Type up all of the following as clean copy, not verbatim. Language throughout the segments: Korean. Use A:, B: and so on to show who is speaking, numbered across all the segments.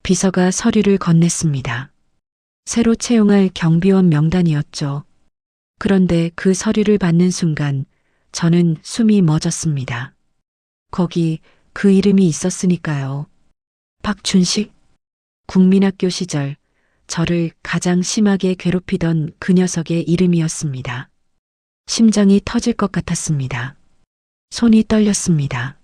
A: 비서가 서류를 건넸습니다. 새로 채용할 경비원 명단이었죠. 그런데 그 서류를 받는 순간 저는 숨이 멎었습니다. 거기 그 이름이 있었으니까요. 박춘식? 국민학교 시절 저를 가장 심하게 괴롭히던 그 녀석의 이름이었습니다. 심장이 터질 것 같았습니다. 손이 떨렸습니다.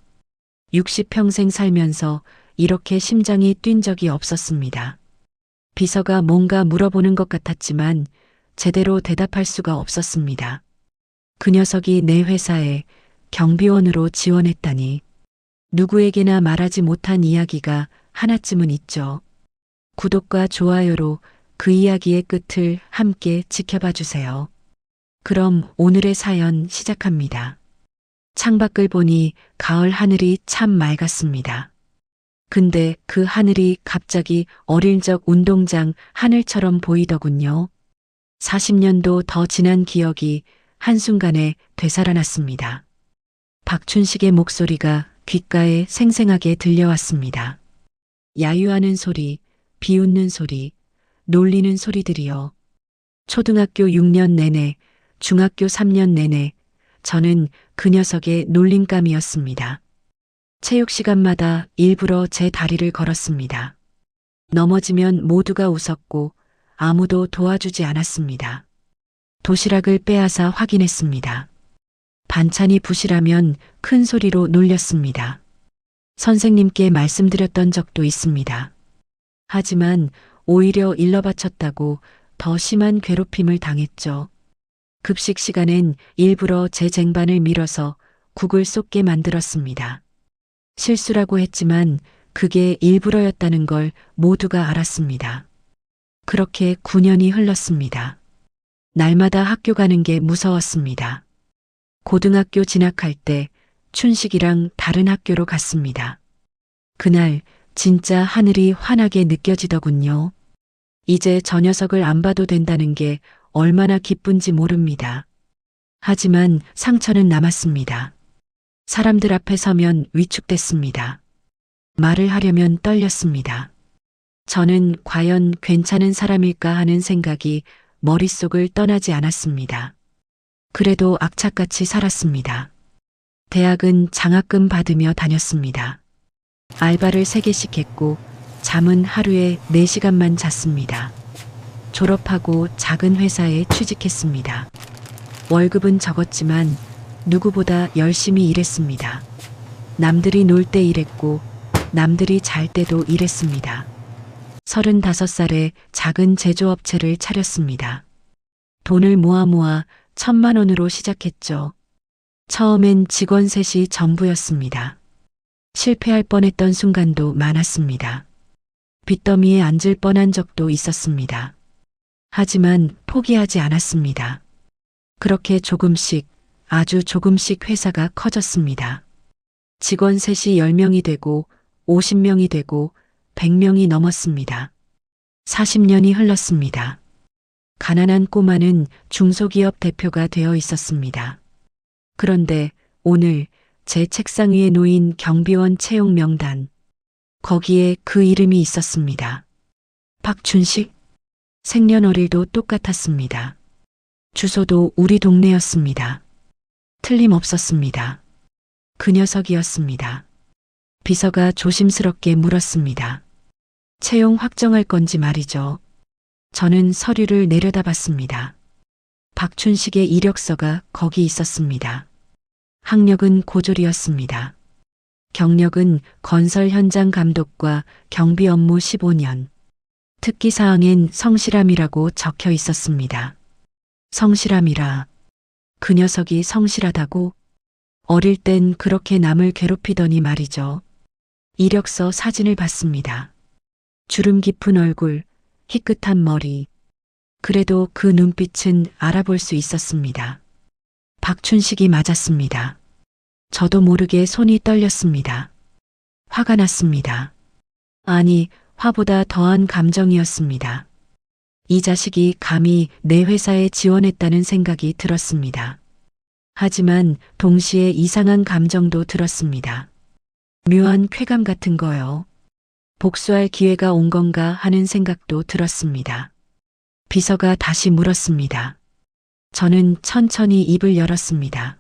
A: 60평생 살면서 이렇게 심장이 뛴 적이 없었습니다. 비서가 뭔가 물어보는 것 같았지만 제대로 대답할 수가 없었습니다. 그 녀석이 내 회사에 경비원으로 지원했다니. 누구에게나 말하지 못한 이야기가 하나쯤은 있죠. 구독과 좋아요로 그 이야기의 끝을 함께 지켜봐 주세요. 그럼 오늘의 사연 시작합니다. 창밖을 보니 가을 하늘이 참 맑았습니다. 근데 그 하늘이 갑자기 어릴 적 운동장 하늘처럼 보이더군요. 40년도 더 지난 기억이 한순간에 되살아났습니다. 박춘식의 목소리가 귓가에 생생하게 들려왔습니다. 야유하는 소리, 비웃는 소리, 놀리는 소리들이요. 초등학교 6년 내내, 중학교 3년 내내 저는 그 녀석의 놀림감이었습니다. 체육 시간마다 일부러 제 다리를 걸었습니다. 넘어지면 모두가 웃었고 아무도 도와주지 않았습니다. 도시락을 빼앗아 확인했습니다. 반찬이 부실하면 큰 소리로 놀렸습니다. 선생님께 말씀드렸던 적도 있습니다. 하지만 오히려 일러바쳤다고 더 심한 괴롭힘을 당했죠. 급식 시간엔 일부러 제 쟁반을 밀어서 국을 쏟게 만들었습니다. 실수라고 했지만 그게 일부러였다는 걸 모두가 알았습니다. 그렇게 9년이 흘렀습니다. 날마다 학교 가는 게 무서웠습니다. 고등학교 진학할 때 춘식이랑 다른 학교로 갔습니다. 그날 진짜 하늘이 환하게 느껴지더군요. 이제 저 녀석을 안 봐도 된다는 게 얼마나 기쁜지 모릅니다. 하지만 상처는 남았습니다. 사람들 앞에 서면 위축됐습니다. 말을 하려면 떨렸습니다. 저는 과연 괜찮은 사람일까 하는 생각이 머릿속을 떠나지 않았습니다. 그래도 악착같이 살았습니다. 대학은 장학금 받으며 다녔습니다. 알바를 3개씩 했고 잠은 하루에 4시간만 잤습니다. 졸업하고 작은 회사에 취직했습니다. 월급은 적었지만 누구보다 열심히 일했습니다. 남들이 놀 때 일했고 남들이 잘 때도 일했습니다. 35살에 작은 제조업체를 차렸습니다. 돈을 모아 1,000만 원으로 시작했죠. 처음엔 직원 셋이 전부였습니다. 실패할 뻔했던 순간도 많았습니다. 빚더미에 앉을 뻔한 적도 있었습니다. 하지만 포기하지 않았습니다. 그렇게 조금씩, 아주 조금씩 회사가 커졌습니다. 직원 셋이 10명이 되고 50명이 되고 100명이 넘었습니다. 40년이 흘렀습니다. 가난한 꼬마는 중소기업 대표가 되어 있었습니다. 그런데 오늘 제 책상 위에 놓인 경비원 채용 명단, 거기에 그 이름이 있었습니다. 박춘식? 생년월일도 똑같았습니다. 주소도 우리 동네였습니다. 틀림없었습니다. 그 녀석이었습니다. 비서가 조심스럽게 물었습니다. 채용 확정할 건지 말이죠. 저는 서류를 내려다봤습니다. 박춘식의 이력서가 거기 있었습니다. 학력은 고졸이었습니다. 경력은 건설 현장 감독과 경비 업무 15년. 특기사항엔 성실함이라고 적혀 있었습니다. 성실함이라. 그 녀석이 성실하다고? 어릴 땐 그렇게 남을 괴롭히더니 말이죠. 이력서 사진을 봤습니다. 주름 깊은 얼굴, 희끗한 머리. 그래도 그 눈빛은 알아볼 수 있었습니다. 박춘식이 맞았습니다. 저도 모르게 손이 떨렸습니다. 화가 났습니다. 아니, 화보다 더한 감정이었습니다. 이 자식이 감히 내 회사에 지원했다는 생각이 들었습니다. 하지만 동시에 이상한 감정도 들었습니다. 묘한 쾌감 같은 거요. 복수할 기회가 온 건가 하는 생각도 들었습니다. 비서가 다시 물었습니다. 저는 천천히 입을 열었습니다.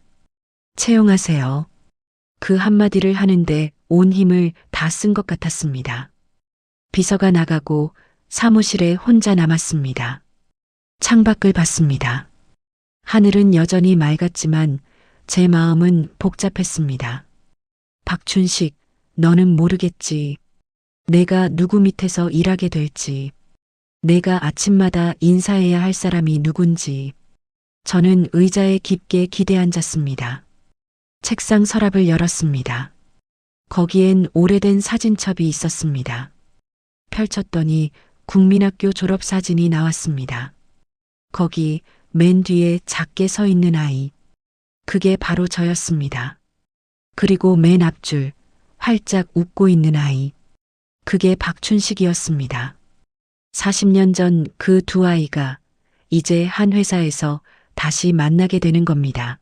A: 채용하세요. 그 한마디를 하는데 온 힘을 다 쓴 것 같았습니다. 비서가 나가고 사무실에 혼자 남았습니다. 창밖을 봤습니다. 하늘은 여전히 맑았지만 제 마음은 복잡했습니다. 박춘식, 너는 모르겠지. 내가 누구 밑에서 일하게 될지. 내가 아침마다 인사해야 할 사람이 누군지. 저는 의자에 깊게 기대 앉았습니다. 책상 서랍을 열었습니다. 거기엔 오래된 사진첩이 있었습니다. 펼쳤더니 국민학교 졸업사진이 나왔습니다. 거기 맨 뒤에 작게 서 있는 아이. 그게 바로 저였습니다. 그리고 맨 앞줄, 활짝 웃고 있는 아이. 그게 박춘식이었습니다. 40년 전 그 두 아이가 이제 한 회사에서 다시 만나게 되는 겁니다.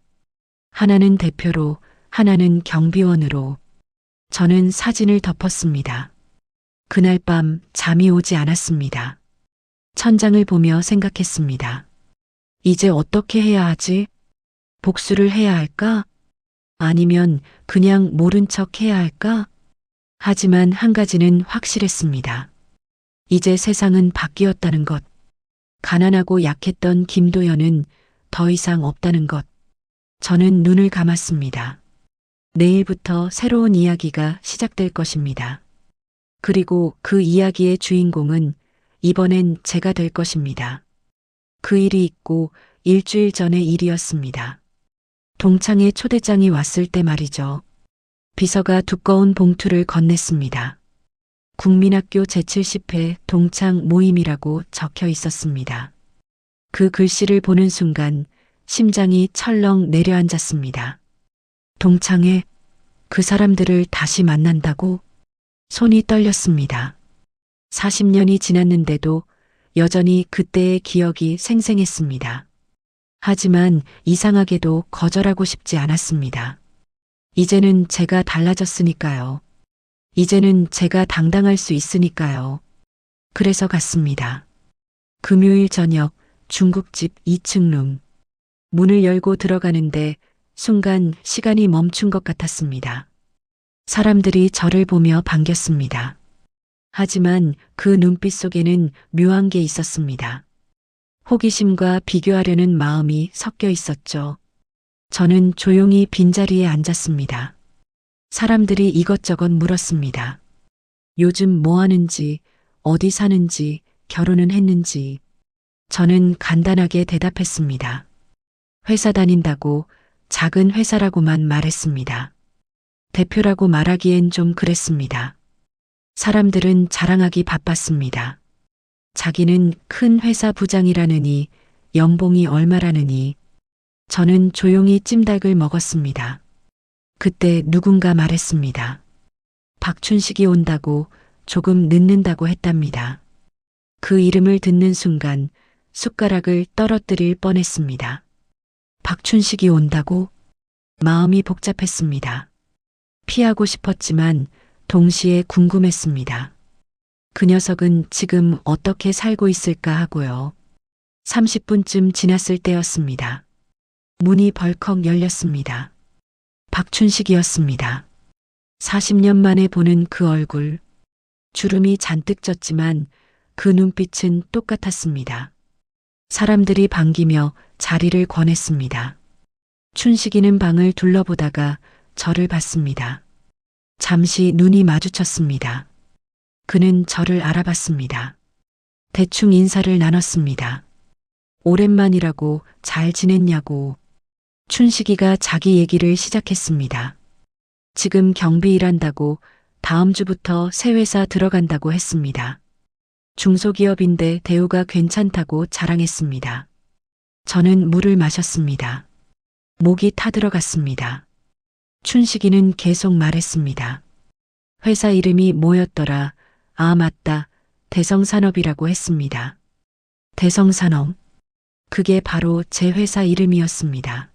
A: 하나는 대표로, 하나는 경비원으로. 저는 사진을 덮었습니다. 그날 밤 잠이 오지 않았습니다. 천장을 보며 생각했습니다. 이제 어떻게 해야 하지? 복수를 해야 할까? 아니면 그냥 모른 척 해야 할까? 하지만 한 가지는 확실했습니다. 이제 세상은 바뀌었다는 것. 가난하고 약했던 김도연은 더 이상 없다는 것. 저는 눈을 감았습니다. 내일부터 새로운 이야기가 시작될 것입니다. 그리고 그 이야기의 주인공은 이번엔 제가 될 것입니다. 그 일이 있고 일주일 전의 일이었습니다. 동창회 초대장이 왔을 때 말이죠. 비서가 두꺼운 봉투를 건넸습니다. 국민학교 제70회 동창 모임이라고 적혀 있었습니다. 그 글씨를 보는 순간 심장이 철렁 내려앉았습니다. 동창회, 그 사람들을 다시 만난다고? 손이 떨렸습니다. 40년이 지났는데도 여전히 그때의 기억이 생생했습니다. 하지만 이상하게도 거절하고 싶지 않았습니다. 이제는 제가 달라졌으니까요. 이제는 제가 당당할 수 있으니까요. 그래서 갔습니다. 금요일 저녁 중국집 2층 룸. 문을 열고 들어가는데 순간 시간이 멈춘 것 같았습니다. 사람들이 저를 보며 반겼습니다. 하지만 그 눈빛 속에는 묘한 게 있었습니다. 호기심과 비교하려는 마음이 섞여 있었죠. 저는 조용히 빈자리에 앉았습니다. 사람들이 이것저것 물었습니다. 요즘 뭐 하는지, 어디 사는지, 결혼은 했는지. 저는 간단하게 대답했습니다. 회사 다닌다고, 작은 회사라고만 말했습니다. 대표라고 말하기엔 좀 그랬습니다. 사람들은 자랑하기 바빴습니다. 자기는 큰 회사 부장이라느니, 연봉이 얼마라느니. 저는 조용히 찜닭을 먹었습니다. 그때 누군가 말했습니다. 박춘식이 온다고, 조금 늦는다고 했답니다. 그 이름을 듣는 순간 숟가락을 떨어뜨릴 뻔했습니다. 박춘식이 온다고? 마음이 복잡했습니다. 피하고 싶었지만 동시에 궁금했습니다. 그 녀석은 지금 어떻게 살고 있을까 하고요. 30분쯤 지났을 때였습니다. 문이 벌컥 열렸습니다. 박춘식이었습니다. 40년 만에 보는 그 얼굴. 주름이 잔뜩 졌지만 그 눈빛은 똑같았습니다. 사람들이 반기며 자리를 권했습니다. 춘식이는 방을 둘러보다가 저를 봤습니다. 잠시 눈이 마주쳤습니다. 그는 저를 알아봤습니다. 대충 인사를 나눴습니다. 오랜만이라고 잘 지냈냐고. 춘식이가 자기 얘기를 시작했습니다. 지금 경비 일한다고 다음 주부터 새 회사 들어간다고 했습니다. 중소기업인데 대우가 괜찮다고 자랑했습니다. 저는 물을 마셨습니다. 목이 타들어갔습니다. 춘식이는 계속 말했습니다. 회사 이름이 뭐였더라? 아, 맞다. 대성산업이라고 했습니다. 대성산업. 그게 바로 제 회사 이름이었습니다.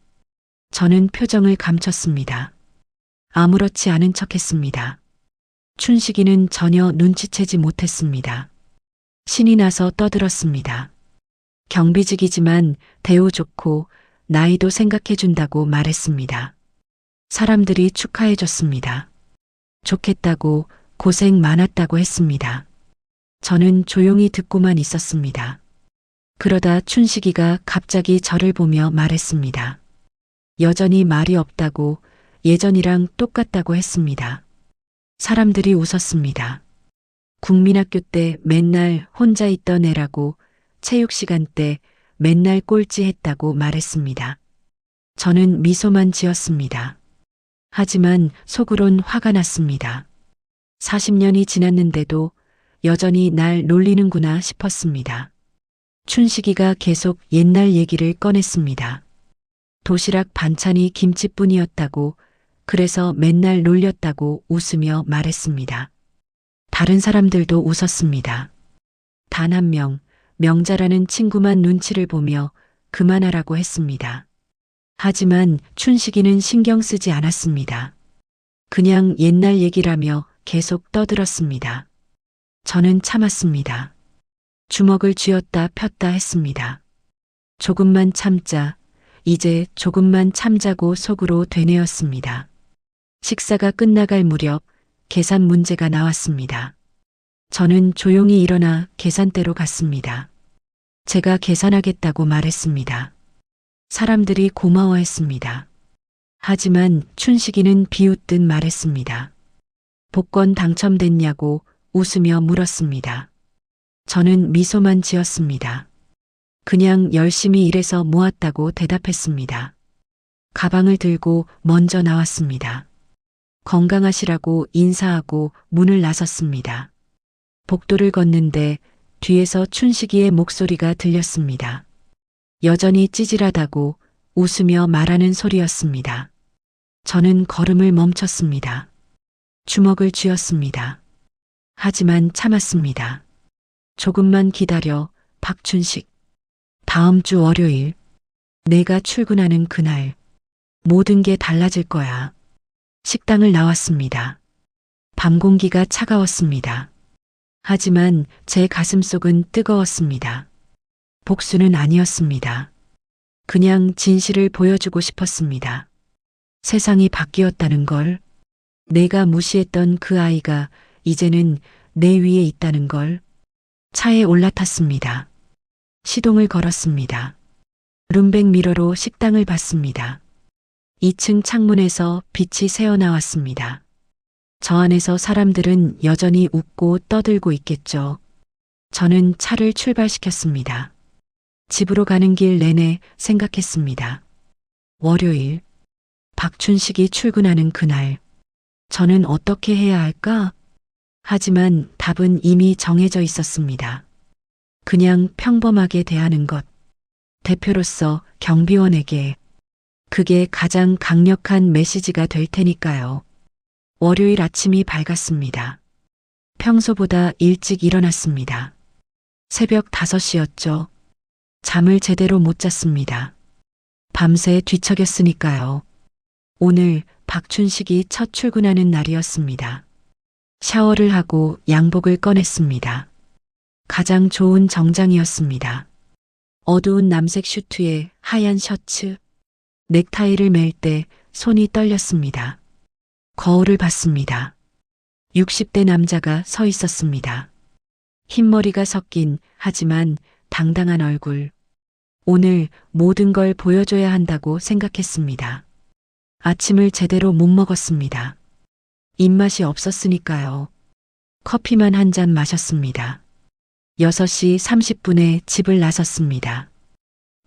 A: 저는 표정을 감췄습니다. 아무렇지 않은 척 했습니다. 춘식이는 전혀 눈치채지 못했습니다. 신이 나서 떠들었습니다. 경비직이지만 대우 좋고 나이도 생각해준다고 말했습니다. 사람들이 축하해줬습니다. 좋겠다고 고생 많았다고 했습니다. 저는 조용히 듣고만 있었습니다. 그러다 춘식이가 갑자기 저를 보며 말했습니다. 여전히 말이 없다고 예전이랑 똑같다고 했습니다. 사람들이 웃었습니다. 국민학교 때 맨날 혼자 있던 애라고 체육 시간 때 맨날 꼴찌했다고 말했습니다. 저는 미소만 지었습니다. 하지만 속으론 화가 났습니다. 40년이 지났는데도 여전히 날 놀리는구나 싶었습니다. 춘식이가 계속 옛날 얘기를 꺼냈습니다. 도시락 반찬이 김치뿐이었다고, 그래서 맨날 놀렸다고 웃으며 말했습니다. 다른 사람들도 웃었습니다. 단 한 명, 명자라는 친구만 눈치를 보며 그만하라고 했습니다. 하지만 춘식이는 신경 쓰지 않았습니다. 그냥 옛날 얘기라며 계속 떠들었습니다. 저는 참았습니다. 주먹을 쥐었다 폈다 했습니다. 조금만 참자, 이제 조금만 참자고 속으로 되뇌었습니다. 식사가 끝나갈 무렵 계산 문제가 나왔습니다. 저는 조용히 일어나 계산대로 갔습니다. 제가 계산하겠다고 말했습니다. 사람들이 고마워했습니다. 하지만 춘식이는 비웃듯 말했습니다. 복권 당첨됐냐고 웃으며 물었습니다. 저는 미소만 지었습니다. 그냥 열심히 일해서 모았다고 대답했습니다. 가방을 들고 먼저 나왔습니다. 건강하시라고 인사하고 문을 나섰습니다. 복도를 걷는데 뒤에서 춘식이의 목소리가 들렸습니다. 여전히 찌질하다고 웃으며 말하는 소리였습니다. 저는 걸음을 멈췄습니다. 주먹을 쥐었습니다. 하지만 참았습니다. 조금만 기다려, 박춘식. 다음 주 월요일, 내가 출근하는 그날, 모든 게 달라질 거야. 식당을 나왔습니다. 밤 공기가 차가웠습니다. 하지만 제 가슴속은 뜨거웠습니다. 복수는 아니었습니다. 그냥 진실을 보여주고 싶었습니다. 세상이 바뀌었다는 걸, 내가 무시했던 그 아이가 이제는 내 위에 있다는 걸. 차에 올라탔습니다. 시동을 걸었습니다. 룸백 미러로 식당을 봤습니다. 2층 창문에서 빛이 새어나왔습니다. 저 안에서 사람들은 여전히 웃고 떠들고 있겠죠. 저는 차를 출발시켰습니다. 집으로 가는 길 내내 생각했습니다. 월요일, 박춘식이 출근하는 그날, 저는 어떻게 해야 할까? 하지만 답은 이미 정해져 있었습니다. 그냥 평범하게 대하는 것. 대표로서 경비원에게. 그게 가장 강력한 메시지가 될 테니까요. 월요일 아침이 밝았습니다. 평소보다 일찍 일어났습니다. 새벽 5시였죠. 잠을 제대로 못 잤습니다. 밤새 뒤척였으니까요. 오늘 박춘식이 첫 출근하는 날이었습니다. 샤워를 하고 양복을 꺼냈습니다. 가장 좋은 정장이었습니다. 어두운 남색 슈트에 하얀 셔츠, 넥타이를 맬 때 손이 떨렸습니다. 거울을 봤습니다. 60대 남자가 서 있었습니다. 흰머리가 섞인 하지만 당당한 얼굴. 오늘 모든 걸 보여줘야 한다고 생각했습니다. 아침을 제대로 못 먹었습니다. 입맛이 없었으니까요. 커피만 한 잔 마셨습니다. 6시 30분에 집을 나섰습니다.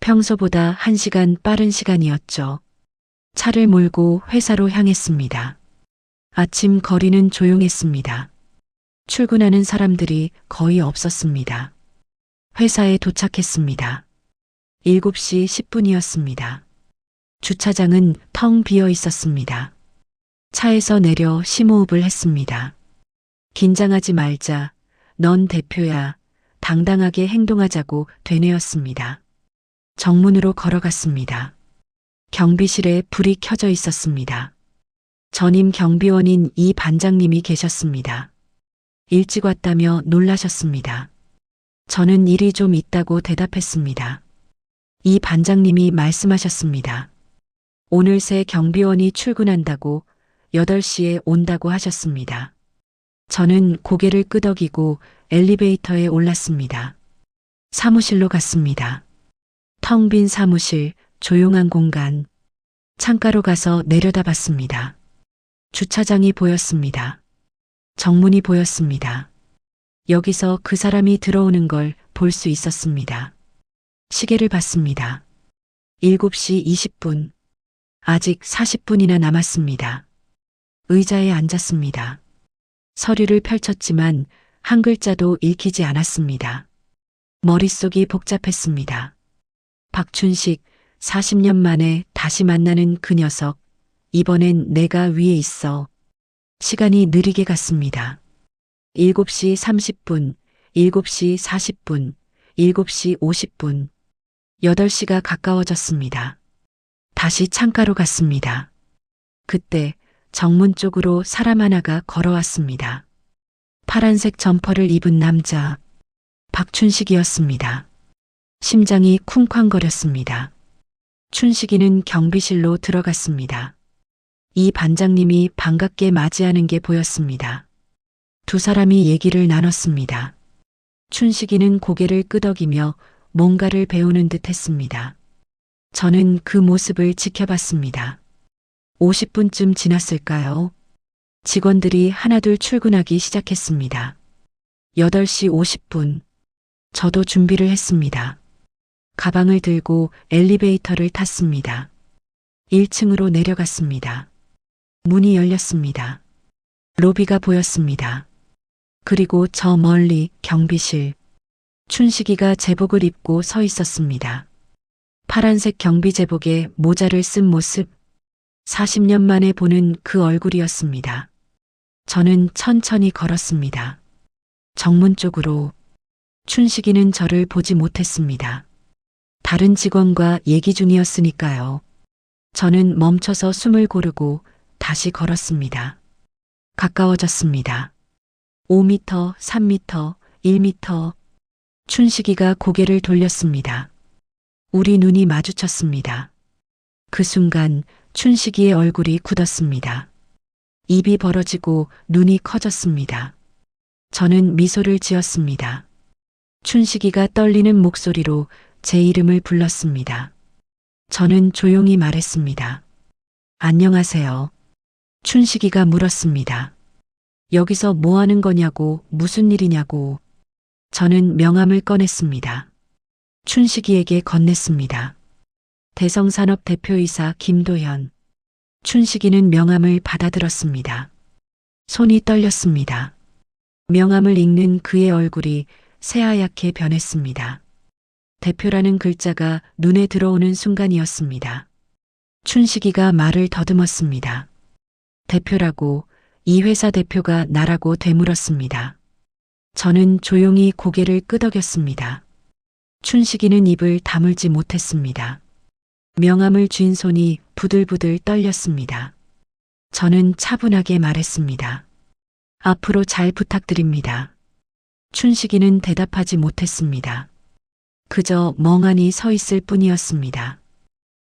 A: 평소보다 1시간 빠른 시간이었죠. 차를 몰고 회사로 향했습니다. 아침 거리는 조용했습니다. 출근하는 사람들이 거의 없었습니다. 회사에 도착했습니다. 7시 10분이었습니다. 주차장은 텅 비어 있었습니다. 차에서 내려 심호흡을 했습니다. 긴장하지 말자. 넌 대표야. 당당하게 행동하자고 되뇌었습니다. 정문으로 걸어갔습니다. 경비실에 불이 켜져 있었습니다. 전임 경비원인 이 반장님이 계셨습니다. 일찍 왔다며 놀라셨습니다. 저는 일이 좀 있다고 대답했습니다. 이 반장님이 말씀하셨습니다. 오늘 새 경비원이 출근한다고 8시에 온다고 하셨습니다. 저는 고개를 끄덕이고 엘리베이터에 올랐습니다. 사무실로 갔습니다. 텅 빈 사무실, 조용한 공간. 창가로 가서 내려다봤습니다. 주차장이 보였습니다. 정문이 보였습니다. 여기서 그 사람이 들어오는 걸 볼 수 있었습니다. 시계를 봤습니다. 7시 20분. 아직 40분이나 남았습니다. 의자에 앉았습니다. 서류를 펼쳤지만 한 글자도 읽히지 않았습니다. 머릿속이 복잡했습니다. 박춘식, 40년 만에 다시 만나는 그 녀석. 이번엔 내가 위에 있어. 시간이 느리게 갔습니다. 7시 30분, 7시 40분, 7시 50분. 8시가 가까워졌습니다. 다시 창가로 갔습니다. 그때 정문 쪽으로 사람 하나가 걸어왔습니다. 파란색 점퍼를 입은 남자. 박춘식이었습니다. 심장이 쿵쾅거렸습니다. 춘식이는 경비실로 들어갔습니다. 이 반장님이 반갑게 맞이하는 게 보였습니다. 두 사람이 얘기를 나눴습니다. 춘식이는 고개를 끄덕이며 뭔가를 배우는 듯 했습니다. 저는 그 모습을 지켜봤습니다. 50분쯤 지났을까요? 직원들이 하나둘 출근하기 시작했습니다. 8시 50분. 저도 준비를 했습니다. 가방을 들고 엘리베이터를 탔습니다. 1층으로 내려갔습니다. 문이 열렸습니다. 로비가 보였습니다. 그리고 저 멀리 경비실. 춘식이가 제복을 입고 서 있었습니다. 파란색 경비 제복에 모자를 쓴 모습. 40년 만에 보는 그 얼굴이었습니다. 저는 천천히 걸었습니다. 정문 쪽으로. 춘식이는 저를 보지 못했습니다. 다른 직원과 얘기 중이었으니까요. 저는 멈춰서 숨을 고르고 다시 걸었습니다. 가까워졌습니다. 5m, 3m, 1m. 춘식이가 고개를 돌렸습니다. 우리 눈이 마주쳤습니다. 그 순간 춘식이의 얼굴이 굳었습니다. 입이 벌어지고 눈이 커졌습니다. 저는 미소를 지었습니다. 춘식이가 떨리는 목소리로 제 이름을 불렀습니다. 저는 조용히 말했습니다. 안녕하세요. 춘식이가 물었습니다. 여기서 뭐 하는 거냐고, 무슨 일이냐고. 저는 명함을 꺼냈습니다. 춘식이에게 건넸습니다. 대성산업 대표이사 김도현. 춘식이는 명함을 받아들었습니다. 손이 떨렸습니다. 명함을 읽는 그의 얼굴이 새하얗게 변했습니다. 대표라는 글자가 눈에 들어오는 순간이었습니다. 춘식이가 말을 더듬었습니다. 대표라고, 이 회사 대표가 나라고 되물었습니다. 저는 조용히 고개를 끄덕였습니다. 춘식이는 입을 다물지 못했습니다. 명함을 쥔 손이 부들부들 떨렸습니다. 저는 차분하게 말했습니다. 앞으로 잘 부탁드립니다. 춘식이는 대답하지 못했습니다. 그저 멍하니 서 있을 뿐이었습니다.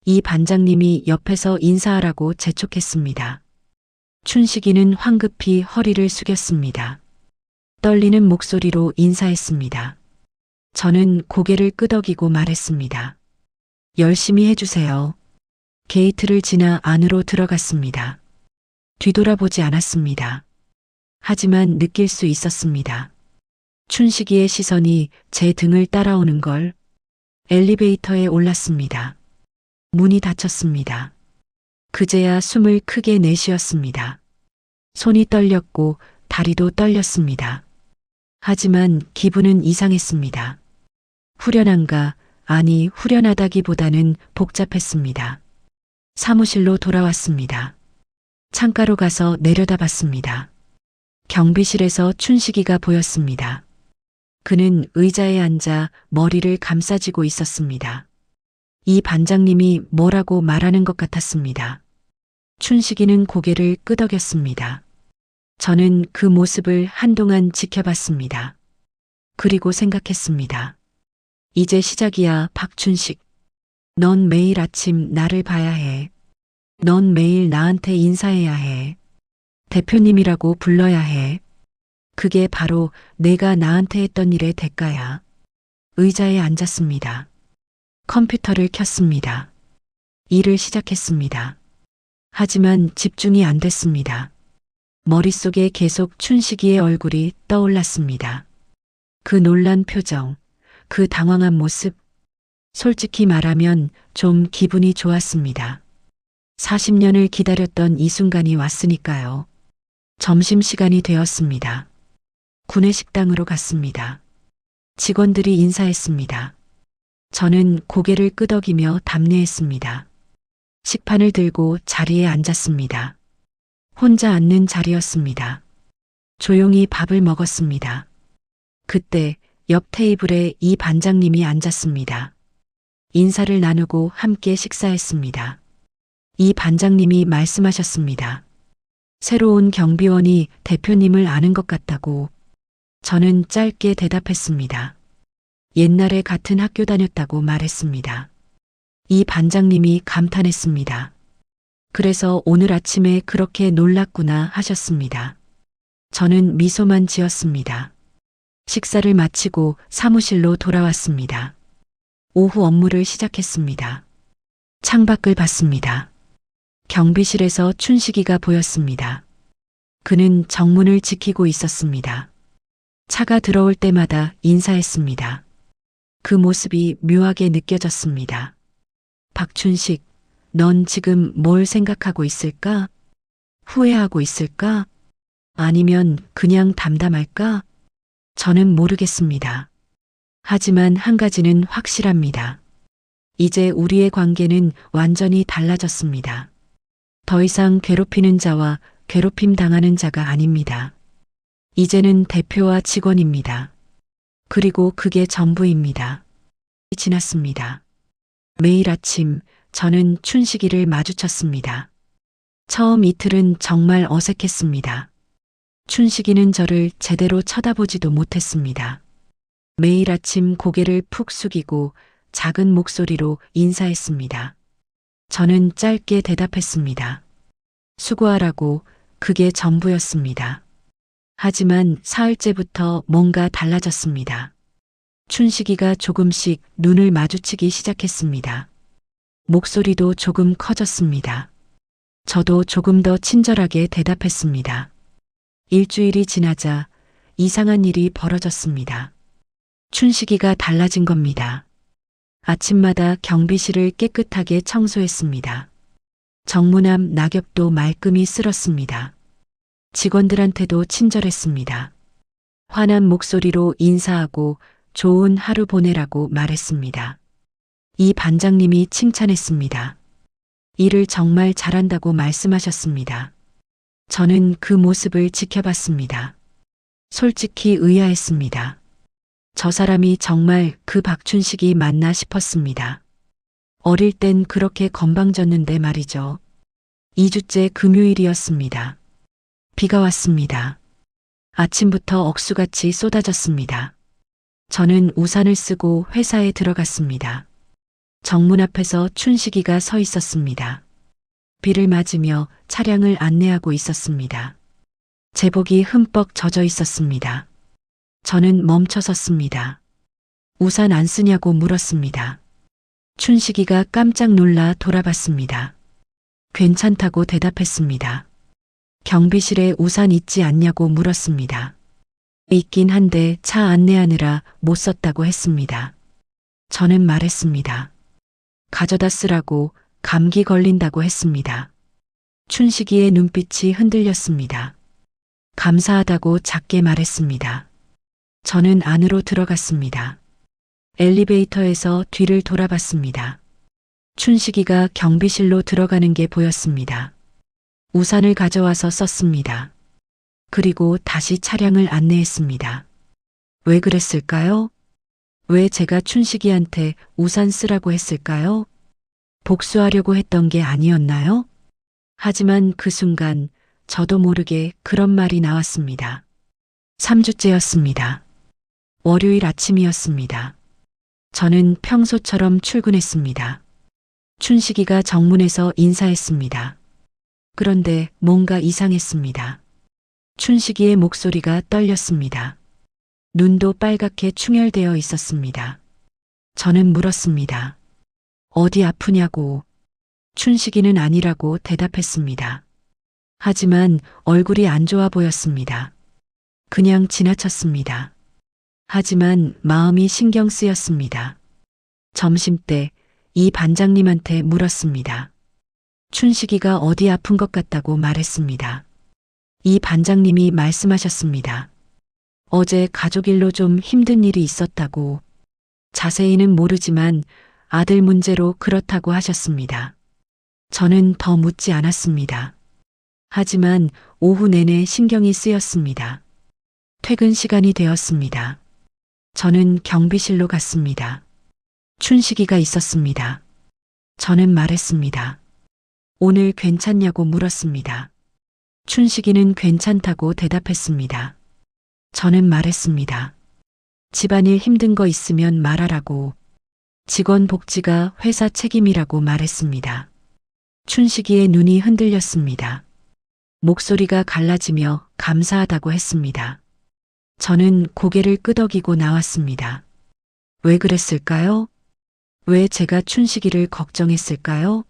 A: 이 반장님이 옆에서 인사하라고 재촉했습니다. 춘식이는 황급히 허리를 숙였습니다. 떨리는 목소리로 인사했습니다. 저는 고개를 끄덕이고 말했습니다. 열심히 해주세요. 게이트를 지나 안으로 들어갔습니다. 뒤돌아보지 않았습니다. 하지만 느낄 수 있었습니다. 춘식이의 시선이 제 등을 따라오는 걸. 엘리베이터에 올랐습니다. 문이 닫혔습니다. 그제야 숨을 크게 내쉬었습니다. 손이 떨렸고 다리도 떨렸습니다. 하지만 기분은 이상했습니다. 후련한가, 아니 후련하다기보다는 복잡했습니다. 사무실로 돌아왔습니다. 창가로 가서 내려다봤습니다. 경비실에서 춘식이가 보였습니다. 그는 의자에 앉아 머리를 감싸쥐고 있었습니다. 이 반장님이 뭐라고 말하는 것 같았습니다. 춘식이는 고개를 끄덕였습니다. 저는 그 모습을 한동안 지켜봤습니다. 그리고 생각했습니다. 이제 시작이야, 박춘식. 넌 매일 아침 나를 봐야 해. 넌 매일 나한테 인사해야 해. 대표님이라고 불러야 해. 그게 바로 내가 나한테 했던 일의 대가야. 의자에 앉았습니다. 컴퓨터를 켰습니다. 일을 시작했습니다. 하지만 집중이 안 됐습니다. 머릿속에 계속 춘식이의 얼굴이 떠올랐습니다. 그 놀란 표정, 그 당황한 모습. 솔직히 말하면 좀 기분이 좋았습니다. 40년을 기다렸던 이 순간이 왔으니까요. 점심시간이 되었습니다. 구내식당으로 갔습니다. 직원들이 인사했습니다. 저는 고개를 끄덕이며 답례했습니다. 식판을 들고 자리에 앉았습니다. 혼자 앉는 자리였습니다. 조용히 밥을 먹었습니다. 그때 옆 테이블에 이 반장님이 앉았습니다. 인사를 나누고 함께 식사했습니다. 이 반장님이 말씀하셨습니다. 새로운 경비원이 대표님을 아는 것 같다고. 저는 짧게 대답했습니다. 옛날에 같은 학교 다녔다고 말했습니다. 이 반장님이 감탄했습니다. 그래서 오늘 아침에 그렇게 놀랐구나 하셨습니다. 저는 미소만 지었습니다. 식사를 마치고 사무실로 돌아왔습니다. 오후 업무를 시작했습니다. 창밖을 봤습니다. 경비실에서 춘식이가 보였습니다. 그는 정문을 지키고 있었습니다. 차가 들어올 때마다 인사했습니다. 그 모습이 묘하게 느껴졌습니다. 박춘식, 넌 지금 뭘 생각하고 있을까? 후회하고 있을까? 아니면 그냥 담담할까? 저는 모르겠습니다. 하지만 한 가지는 확실합니다. 이제 우리의 관계는 완전히 달라졌습니다. 더 이상 괴롭히는 자와 괴롭힘 당하는 자가 아닙니다. 이제는 대표와 직원입니다. 그리고 그게 전부입니다. 지났습니다. 매일 아침 저는 춘식이를 마주쳤습니다. 처음 이틀은 정말 어색했습니다. 춘식이는 저를 제대로 쳐다보지도 못했습니다. 매일 아침 고개를 푹 숙이고 작은 목소리로 인사했습니다. 저는 짧게 대답했습니다. 수고하라고. 그게 전부였습니다. 하지만 사흘째부터 뭔가 달라졌습니다. 춘식이가 조금씩 눈을 마주치기 시작했습니다. 목소리도 조금 커졌습니다. 저도 조금 더 친절하게 대답했습니다. 일주일이 지나자 이상한 일이 벌어졌습니다. 춘식이가 달라진 겁니다. 아침마다 경비실을 깨끗하게 청소했습니다. 정문 앞 낙엽도 말끔히 쓸었습니다. 직원들한테도 친절했습니다. 환한 목소리로 인사하고 좋은 하루 보내라고 말했습니다. 이 반장님이 칭찬했습니다. 일을 정말 잘한다고 말씀하셨습니다. 저는 그 모습을 지켜봤습니다. 솔직히 의아했습니다. 저 사람이 정말 그 박춘식이 맞나 싶었습니다. 어릴 땐 그렇게 건방졌는데 말이죠. 2주째 금요일이었습니다. 비가 왔습니다. 아침부터 억수같이 쏟아졌습니다. 저는 우산을 쓰고 회사에 들어갔습니다. 정문 앞에서 춘식이가 서 있었습니다. 비를 맞으며 차량을 안내하고 있었습니다. 제복이 흠뻑 젖어 있었습니다. 저는 멈춰 섰습니다. 우산 안 쓰냐고 물었습니다. 춘식이가 깜짝 놀라 돌아봤습니다. 괜찮다고 대답했습니다. 경비실에 우산 있지 않냐고 물었습니다. 있긴 한데 차 안내하느라 못 썼다고 했습니다. 저는 말했습니다. 가져다 쓰라고. 감기 걸린다고 했습니다. 춘식이의 눈빛이 흔들렸습니다. 감사하다고 작게 말했습니다. 저는 안으로 들어갔습니다. 엘리베이터에서 뒤를 돌아봤습니다. 춘식이가 경비실로 들어가는 게 보였습니다. 우산을 가져와서 썼습니다. 그리고 다시 차량을 안내했습니다. 왜 그랬을까요? 왜 제가 춘식이한테 우산 쓰라고 했을까요? 복수하려고 했던 게 아니었나요? 하지만 그 순간 저도 모르게 그런 말이 나왔습니다. 3주째였습니다. 월요일 아침이었습니다. 저는 평소처럼 출근했습니다. 춘식이가 정문에서 인사했습니다. 그런데 뭔가 이상했습니다. 춘식이의 목소리가 떨렸습니다. 눈도 빨갛게 충혈되어 있었습니다. 저는 물었습니다. 어디 아프냐고. 춘식이는 아니라고 대답했습니다. 하지만 얼굴이 안 좋아 보였습니다. 그냥 지나쳤습니다. 하지만 마음이 신경 쓰였습니다. 점심때 이 반장님한테 물었습니다. 춘식이가 어디 아픈 것 같다고 말했습니다. 이 반장님이 말씀하셨습니다. 어제 가족 일로 좀 힘든 일이 있었다고. 자세히는 모르지만 아들 문제로 그렇다고 하셨습니다. 저는 더 묻지 않았습니다. 하지만 오후 내내 신경이 쓰였습니다. 퇴근 시간이 되었습니다. 저는 경비실로 갔습니다. 춘식이가 있었습니다. 저는 말했습니다. 오늘 괜찮냐고 물었습니다. 춘식이는 괜찮다고 대답했습니다. 저는 말했습니다. 집안일 힘든 거 있으면 말하라고. 직원 복지가 회사 책임이라고 말했습니다. 춘식이의 눈이 흔들렸습니다. 목소리가 갈라지며 감사하다고 했습니다. 저는 고개를 끄덕이고 나왔습니다. 왜 그랬을까요? 왜 제가 춘식이를 걱정했을까요?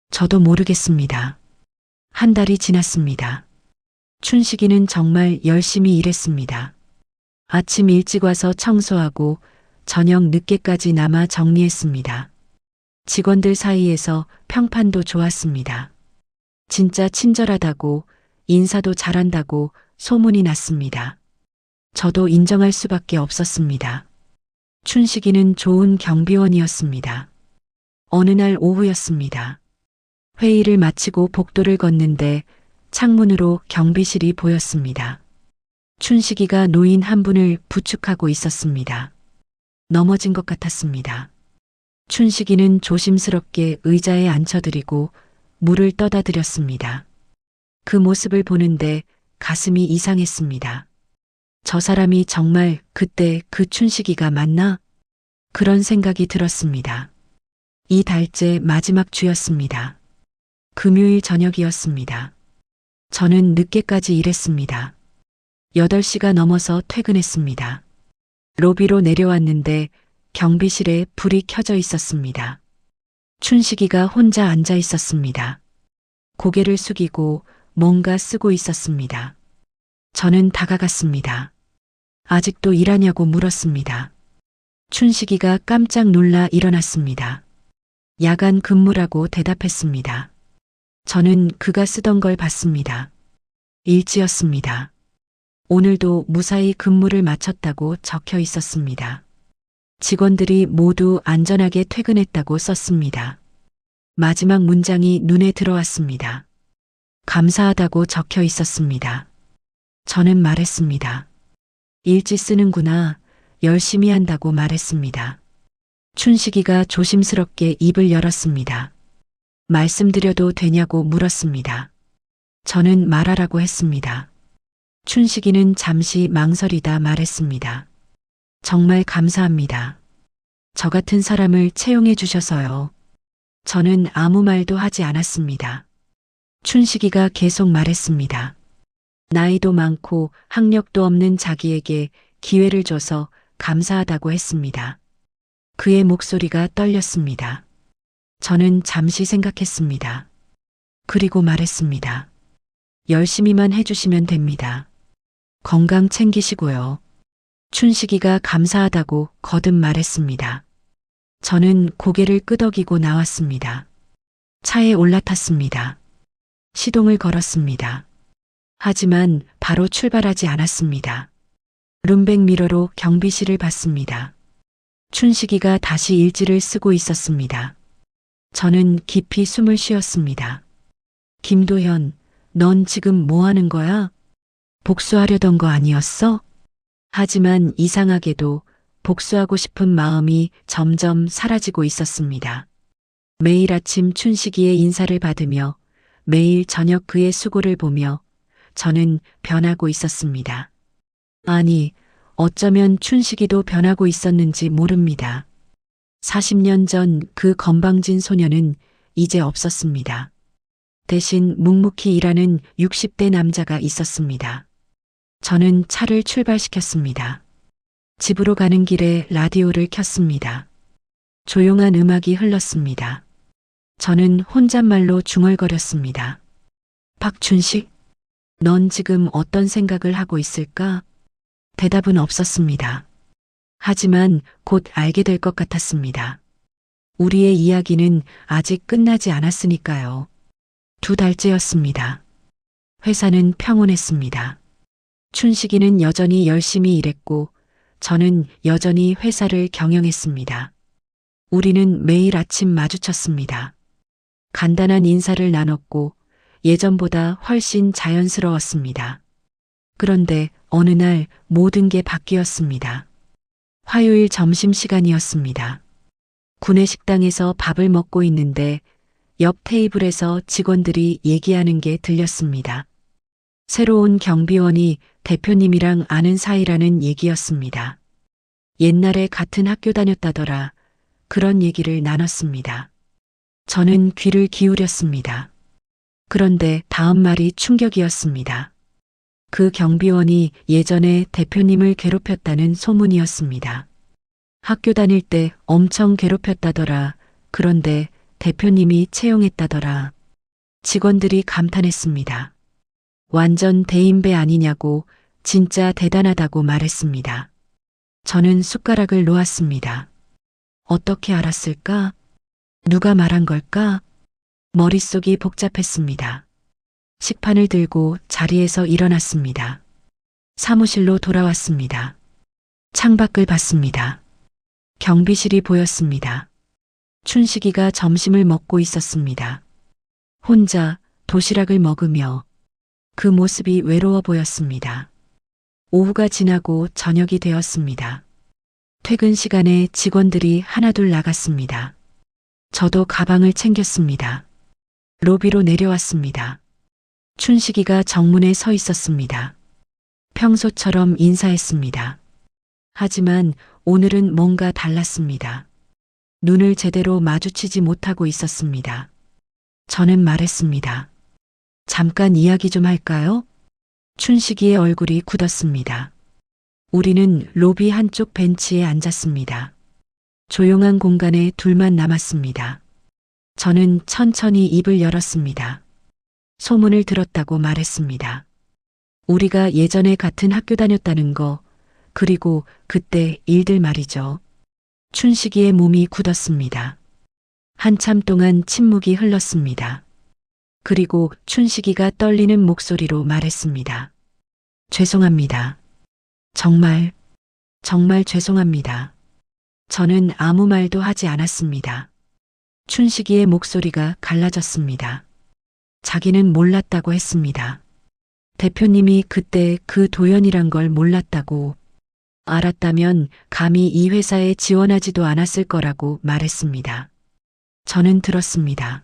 A: 저도 모르겠습니다. 한 달이 지났습니다. 춘식이는 정말 열심히 일했습니다. 아침 일찍 와서 청소하고 저녁 늦게까지 남아 정리했습니다. 직원들 사이에서 평판도 좋았습니다. 진짜 친절하다고, 인사도 잘한다고 소문이 났습니다. 저도 인정할 수밖에 없었습니다. 춘식이는 좋은 경비원이었습니다. 어느 날 오후였습니다. 회의를 마치고 복도를 걷는데 창문으로 경비실이 보였습니다. 춘식이가 노인 한 분을 부축하고 있었습니다. 넘어진 것 같았습니다. 춘식이는 조심스럽게 의자에 앉혀드리고 물을 떠다 드렸습니다. 그 모습을 보는데 가슴이 이상했습니다. 저 사람이 정말 그때 그 춘식이가 맞나? 그런 생각이 들었습니다. 이 달째 마지막 주였습니다. 금요일 저녁이었습니다. 저는 늦게까지 일했습니다. 8시가 넘어서 퇴근했습니다. 로비로 내려왔는데 경비실에 불이 켜져 있었습니다. 춘식이가 혼자 앉아 있었습니다. 고개를 숙이고 뭔가 쓰고 있었습니다. 저는 다가갔습니다. 아직도 일하냐고 물었습니다. 춘식이가 깜짝 놀라 일어났습니다. 야간 근무라고 대답했습니다. 저는 그가 쓰던 걸 봤습니다. 일지였습니다. 오늘도 무사히 근무를 마쳤다고 적혀 있었습니다. 직원들이 모두 안전하게 퇴근했다고 썼습니다. 마지막 문장이 눈에 들어왔습니다. 감사하다고 적혀 있었습니다. 저는 말했습니다. 일지 쓰는구나. 열심히 한다고 말했습니다. 춘식이가 조심스럽게 입을 열었습니다. 말씀드려도 되냐고 물었습니다. 저는 말하라고 했습니다. 춘식이는 잠시 망설이다 말했습니다. 정말 감사합니다. 저 같은 사람을 채용해 주셔서요. 저는 아무 말도 하지 않았습니다. 춘식이가 계속 말했습니다. 나이도 많고 학력도 없는 자기에게 기회를 줘서 감사하다고 했습니다. 그의 목소리가 떨렸습니다. 저는 잠시 생각했습니다. 그리고 말했습니다. 열심히만 해주시면 됩니다. 건강 챙기시고요. 춘식이가 감사하다고 거듭 말했습니다. 저는 고개를 끄덕이고 나왔습니다. 차에 올라탔습니다. 시동을 걸었습니다. 하지만 바로 출발하지 않았습니다. 룸백 미러로 경비실을 봤습니다. 춘식이가 다시 일지를 쓰고 있었습니다. 저는 깊이 숨을 쉬었습니다. 김도현, 넌 지금 뭐 하는 거야? 복수하려던 거 아니었어? 하지만 이상하게도 복수하고 싶은 마음이 점점 사라지고 있었습니다. 매일 아침 춘식이의 인사를 받으며 매일 저녁 그의 수고를 보며 저는 변하고 있었습니다. 아니, 어쩌면 춘식이도 변하고 있었는지 모릅니다. 40년 전 그 건방진 소녀는 이제 없었습니다. 대신 묵묵히 일하는 60대 남자가 있었습니다. 저는 차를 출발시켰습니다. 집으로 가는 길에 라디오를 켰습니다. 조용한 음악이 흘렀습니다. 저는 혼잣말로 중얼거렸습니다. 박춘식, 넌 지금 어떤 생각을 하고 있을까? 대답은 없었습니다. 하지만 곧 알게 될 것 같았습니다. 우리의 이야기는 아직 끝나지 않았으니까요. 2달째였습니다. 회사는 평온했습니다. 춘식이는 여전히 열심히 일했고 저는 여전히 회사를 경영했습니다. 우리는 매일 아침 마주쳤습니다. 간단한 인사를 나눴고 예전보다 훨씬 자연스러웠습니다. 그런데 어느 날 모든 게 바뀌었습니다. 화요일 점심시간이었습니다. 구내식당에서 밥을 먹고 있는데 옆 테이블에서 직원들이 얘기하는 게 들렸습니다. 새로운 경비원이 대표님이랑 아는 사이라는 얘기였습니다. 옛날에 같은 학교 다녔다더라. 그런 얘기를 나눴습니다. 저는 귀를 기울였습니다. 그런데 다음 말이 충격이었습니다. 그 경비원이 예전에 대표님을 괴롭혔다는 소문이었습니다. 학교 다닐 때 엄청 괴롭혔다더라. 그런데 대표님이 채용했다더라. 직원들이 감탄했습니다. 완전 대인배 아니냐고 진짜 대단하다고 말했습니다. 저는 숟가락을 놓았습니다. 어떻게 알았을까? 누가 말한 걸까? 머릿속이 복잡했습니다. 식판을 들고 자리에서 일어났습니다. 사무실로 돌아왔습니다. 창밖을 봤습니다. 경비실이 보였습니다. 춘식이가 점심을 먹고 있었습니다. 혼자 도시락을 먹으며 그 모습이 외로워 보였습니다. 오후가 지나고 저녁이 되었습니다. 퇴근 시간에 직원들이 하나둘 나갔습니다. 저도 가방을 챙겼습니다. 로비로 내려왔습니다. 춘식이가 정문에 서 있었습니다. 평소처럼 인사했습니다. 하지만 오늘은 뭔가 달랐습니다. 눈을 제대로 마주치지 못하고 있었습니다. 저는 말했습니다. 잠깐 이야기 좀 할까요? 춘식이의 얼굴이 굳었습니다. 우리는 로비 한쪽 벤치에 앉았습니다. 조용한 공간에 둘만 남았습니다. 저는 천천히 입을 열었습니다. 소문을 들었다고 말했습니다. 우리가 예전에 같은 학교 다녔다는 거, 그리고 그때 일들 말이죠. 춘식이의 몸이 굳었습니다. 한참 동안 침묵이 흘렀습니다. 그리고 춘식이가 떨리는 목소리로 말했습니다. 죄송합니다. 정말 죄송합니다. 저는 아무 말도 하지 않았습니다. 춘식이의 목소리가 갈라졌습니다. 자기는 몰랐다고 했습니다. 대표님이 그때 그 도연이란 걸 몰랐다고, 알았다면 감히 이 회사에 지원하지도 않았을 거라고 말했습니다. 저는 들었습니다.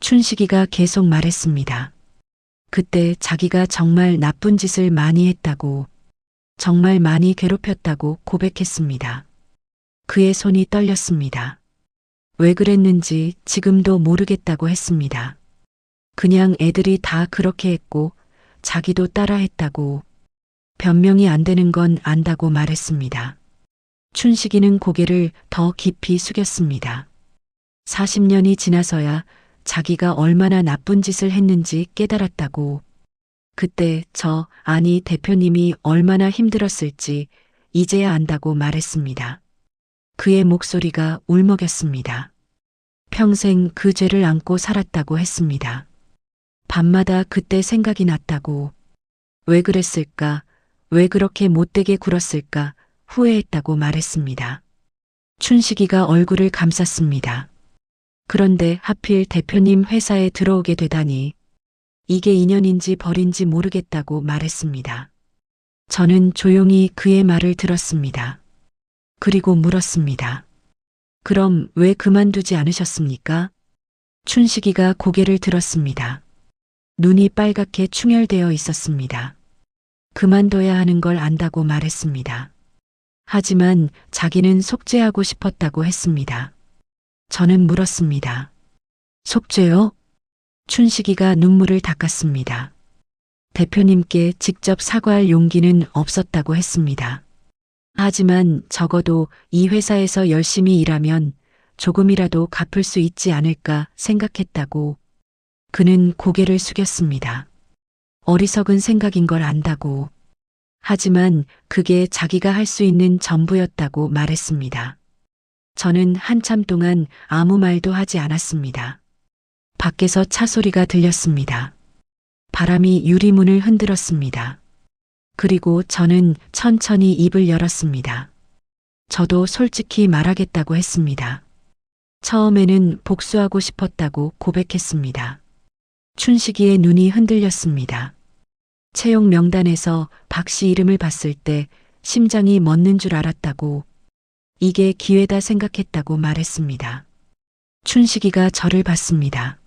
A: 춘식이가 계속 말했습니다. 그때 자기가 정말 나쁜 짓을 많이 했다고, 정말 많이 괴롭혔다고 고백했습니다. 그의 손이 떨렸습니다. 왜 그랬는지 지금도 모르겠다고 했습니다. 그냥 애들이 다 그렇게 했고 자기도 따라 했다고, 변명이 안 되는 건 안다고 말했습니다. 춘식이는 고개를 더 깊이 숙였습니다. 40년이 지나서야 자기가 얼마나 나쁜 짓을 했는지 깨달았다고, 그때 아니 대표님이 얼마나 힘들었을지 이제야 안다고 말했습니다. 그의 목소리가 울먹였습니다. 평생 그 죄를 안고 살았다고 했습니다. 밤마다 그때 생각이 났다고, 왜 그랬을까, 왜 그렇게 못되게 굴었을까 후회했다고 말했습니다. 춘식이가 얼굴을 감쌌습니다. 그런데 하필 대표님 회사에 들어오게 되다니, 이게 인연인지 벌인지 모르겠다고 말했습니다. 저는 조용히 그의 말을 들었습니다. 그리고 물었습니다. 그럼 왜 그만두지 않으셨습니까? 춘식이가 고개를 들었습니다. 눈이 빨갛게 충혈되어 있었습니다. 그만둬야 하는 걸 안다고 말했습니다. 하지만 자기는 속죄하고 싶었다고 했습니다. 저는 물었습니다. 속죄요? 춘식이가 눈물을 닦았습니다. 대표님께 직접 사과할 용기는 없었다고 했습니다. 하지만 적어도 이 회사에서 열심히 일하면 조금이라도 갚을 수 있지 않을까 생각했다고. 그는 고개를 숙였습니다. 어리석은 생각인 걸 안다고. 하지만 그게 자기가 할 수 있는 전부였다고 말했습니다. 저는 한참 동안 아무 말도 하지 않았습니다. 밖에서 차 소리가 들렸습니다. 바람이 유리문을 흔들었습니다. 그리고 저는 천천히 입을 열었습니다. 저도 솔직히 말하겠다고 했습니다. 처음에는 복수하고 싶었다고 고백했습니다. 춘식이의 눈이 흔들렸습니다. 채용 명단에서 박 씨 이름을 봤을 때 심장이 멎는 줄 알았다고. 이게 기회다 생각했다고 말했습니다. 춘식이가 저를 봤습니다.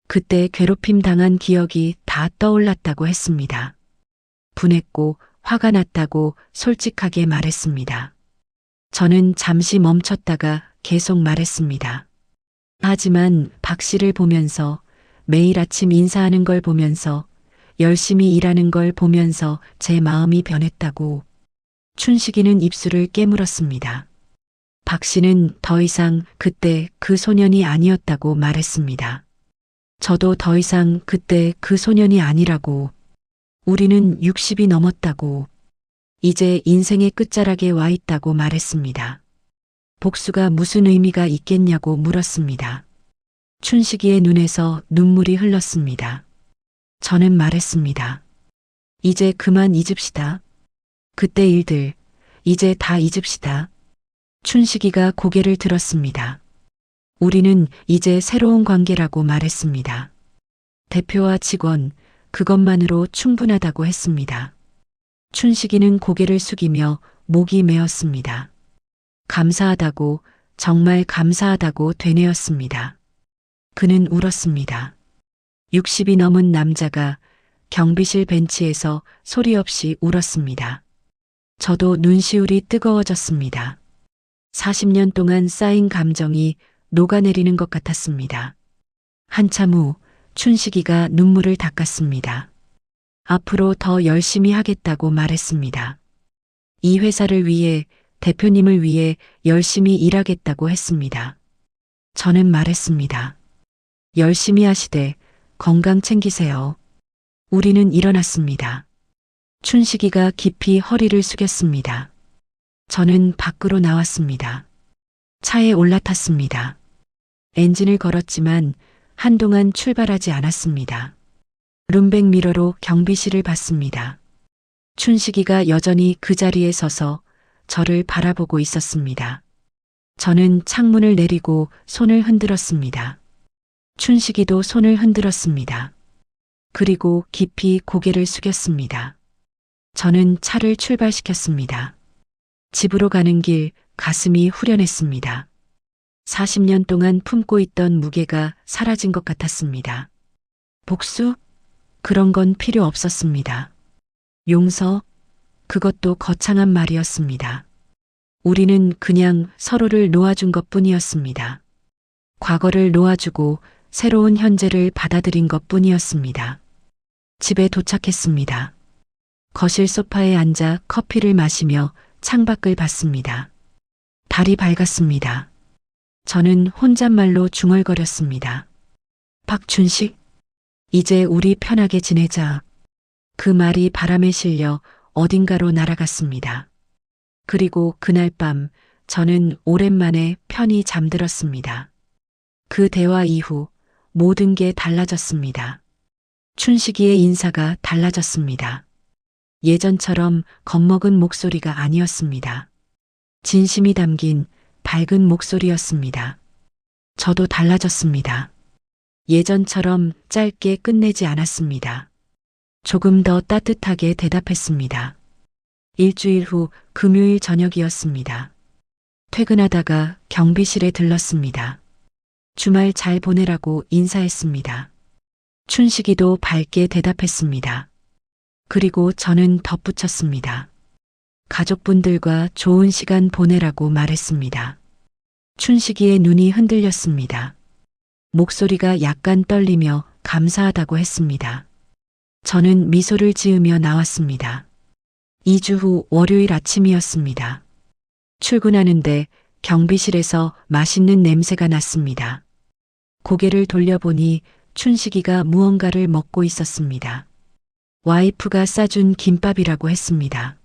A: 그때 괴롭힘 당한 기억이 다 떠올랐다고 했습니다. 분했고 화가 났다고 솔직하게 말했습니다. 저는 잠시 멈췄다가 계속 말했습니다. 하지만 박 씨를 보면서, 매일 아침 인사하는 걸 보면서, 열심히 일하는 걸 보면서 제 마음이 변했다고. 춘식이는 입술을 깨물었습니다. 박 씨는 더 이상 그때 그 소년이 아니었다고 말했습니다. 저도 더 이상 그때 그 소년이 아니라고. 우리는 60이 넘었다고. 이제 인생의 끝자락에 와 있다고 말했습니다. 복수가 무슨 의미가 있겠냐고 물었습니다. 춘식이의 눈에서 눈물이 흘렀습니다. 저는 말했습니다. 이제 그만 잊읍시다. 그때 일들, 이제 다 잊읍시다. 춘식이가 고개를 들었습니다. 우리는 이제 새로운 관계라고 말했습니다. 대표와 직원, 그것만으로 충분하다고 했습니다. 춘식이는 고개를 숙이며 목이 메었습니다. 감사하다고, 정말 감사하다고 되뇌었습니다. 그는 울었습니다. 60이 넘은 남자가 경비실 벤치에서 소리 없이 울었습니다. 저도 눈시울이 뜨거워졌습니다. 40년 동안 쌓인 감정이 녹아내리는 것 같았습니다. 한참 후 춘식이가 눈물을 닦았습니다. 앞으로 더 열심히 하겠다고 말했습니다. 이 회사를 위해, 대표님을 위해 열심히 일하겠다고 했습니다. 저는 말했습니다. 열심히 하시되 건강 챙기세요. 우리는 일어났습니다. 춘식이가 깊이 허리를 숙였습니다. 저는 밖으로 나왔습니다. 차에 올라탔습니다. 엔진을 걸었지만 한동안 출발하지 않았습니다. 룸백 미러로 경비실을 봤습니다. 춘식이가 여전히 그 자리에 서서 저를 바라보고 있었습니다. 저는 창문을 내리고 손을 흔들었습니다. 춘식이도 손을 흔들었습니다. 그리고 깊이 고개를 숙였습니다. 저는 차를 출발시켰습니다. 집으로 가는 길 가슴이 후련했습니다. 40년 동안 품고 있던 무게가 사라진 것 같았습니다. 복수? 그런 건 필요 없었습니다. 용서? 그것도 거창한 말이었습니다. 우리는 그냥 서로를 놓아준 것뿐이었습니다. 과거를 놓아주고 새로운 현재를 받아들인 것뿐이었습니다. 집에 도착했습니다. 거실 소파에 앉아 커피를 마시며 창밖을 봤습니다. 달이 밝았습니다. 저는 혼잣말로 중얼거렸습니다. 박춘식, 이제 우리 편하게 지내자. 그 말이 바람에 실려 어딘가로 날아갔습니다. 그리고 그날 밤 저는 오랜만에 편히 잠들었습니다. 그 대화 이후 모든 게 달라졌습니다. 춘식이의 인사가 달라졌습니다. 예전처럼 겁먹은 목소리가 아니었습니다. 진심이 담긴 밝은 목소리였습니다. 저도 달라졌습니다. 예전처럼 짧게 끝내지 않았습니다. 조금 더 따뜻하게 대답했습니다. 일주일 후 금요일 저녁이었습니다. 퇴근하다가 경비실에 들렀습니다. 주말 잘 보내라고 인사했습니다. 춘식이도 밝게 대답했습니다. 그리고 저는 덧붙였습니다. 가족분들과 좋은 시간 보내라고 말했습니다. 춘식이의 눈이 흔들렸습니다. 목소리가 약간 떨리며 감사하다고 했습니다. 저는 미소를 지으며 나왔습니다. 2주 후 월요일 아침이었습니다. 출근하는데 경비실에서 맛있는 냄새가 났습니다. 고개를 돌려보니 춘식이가 무언가를 먹고 있었습니다. 와이프가 싸준 김밥이라고 했습니다.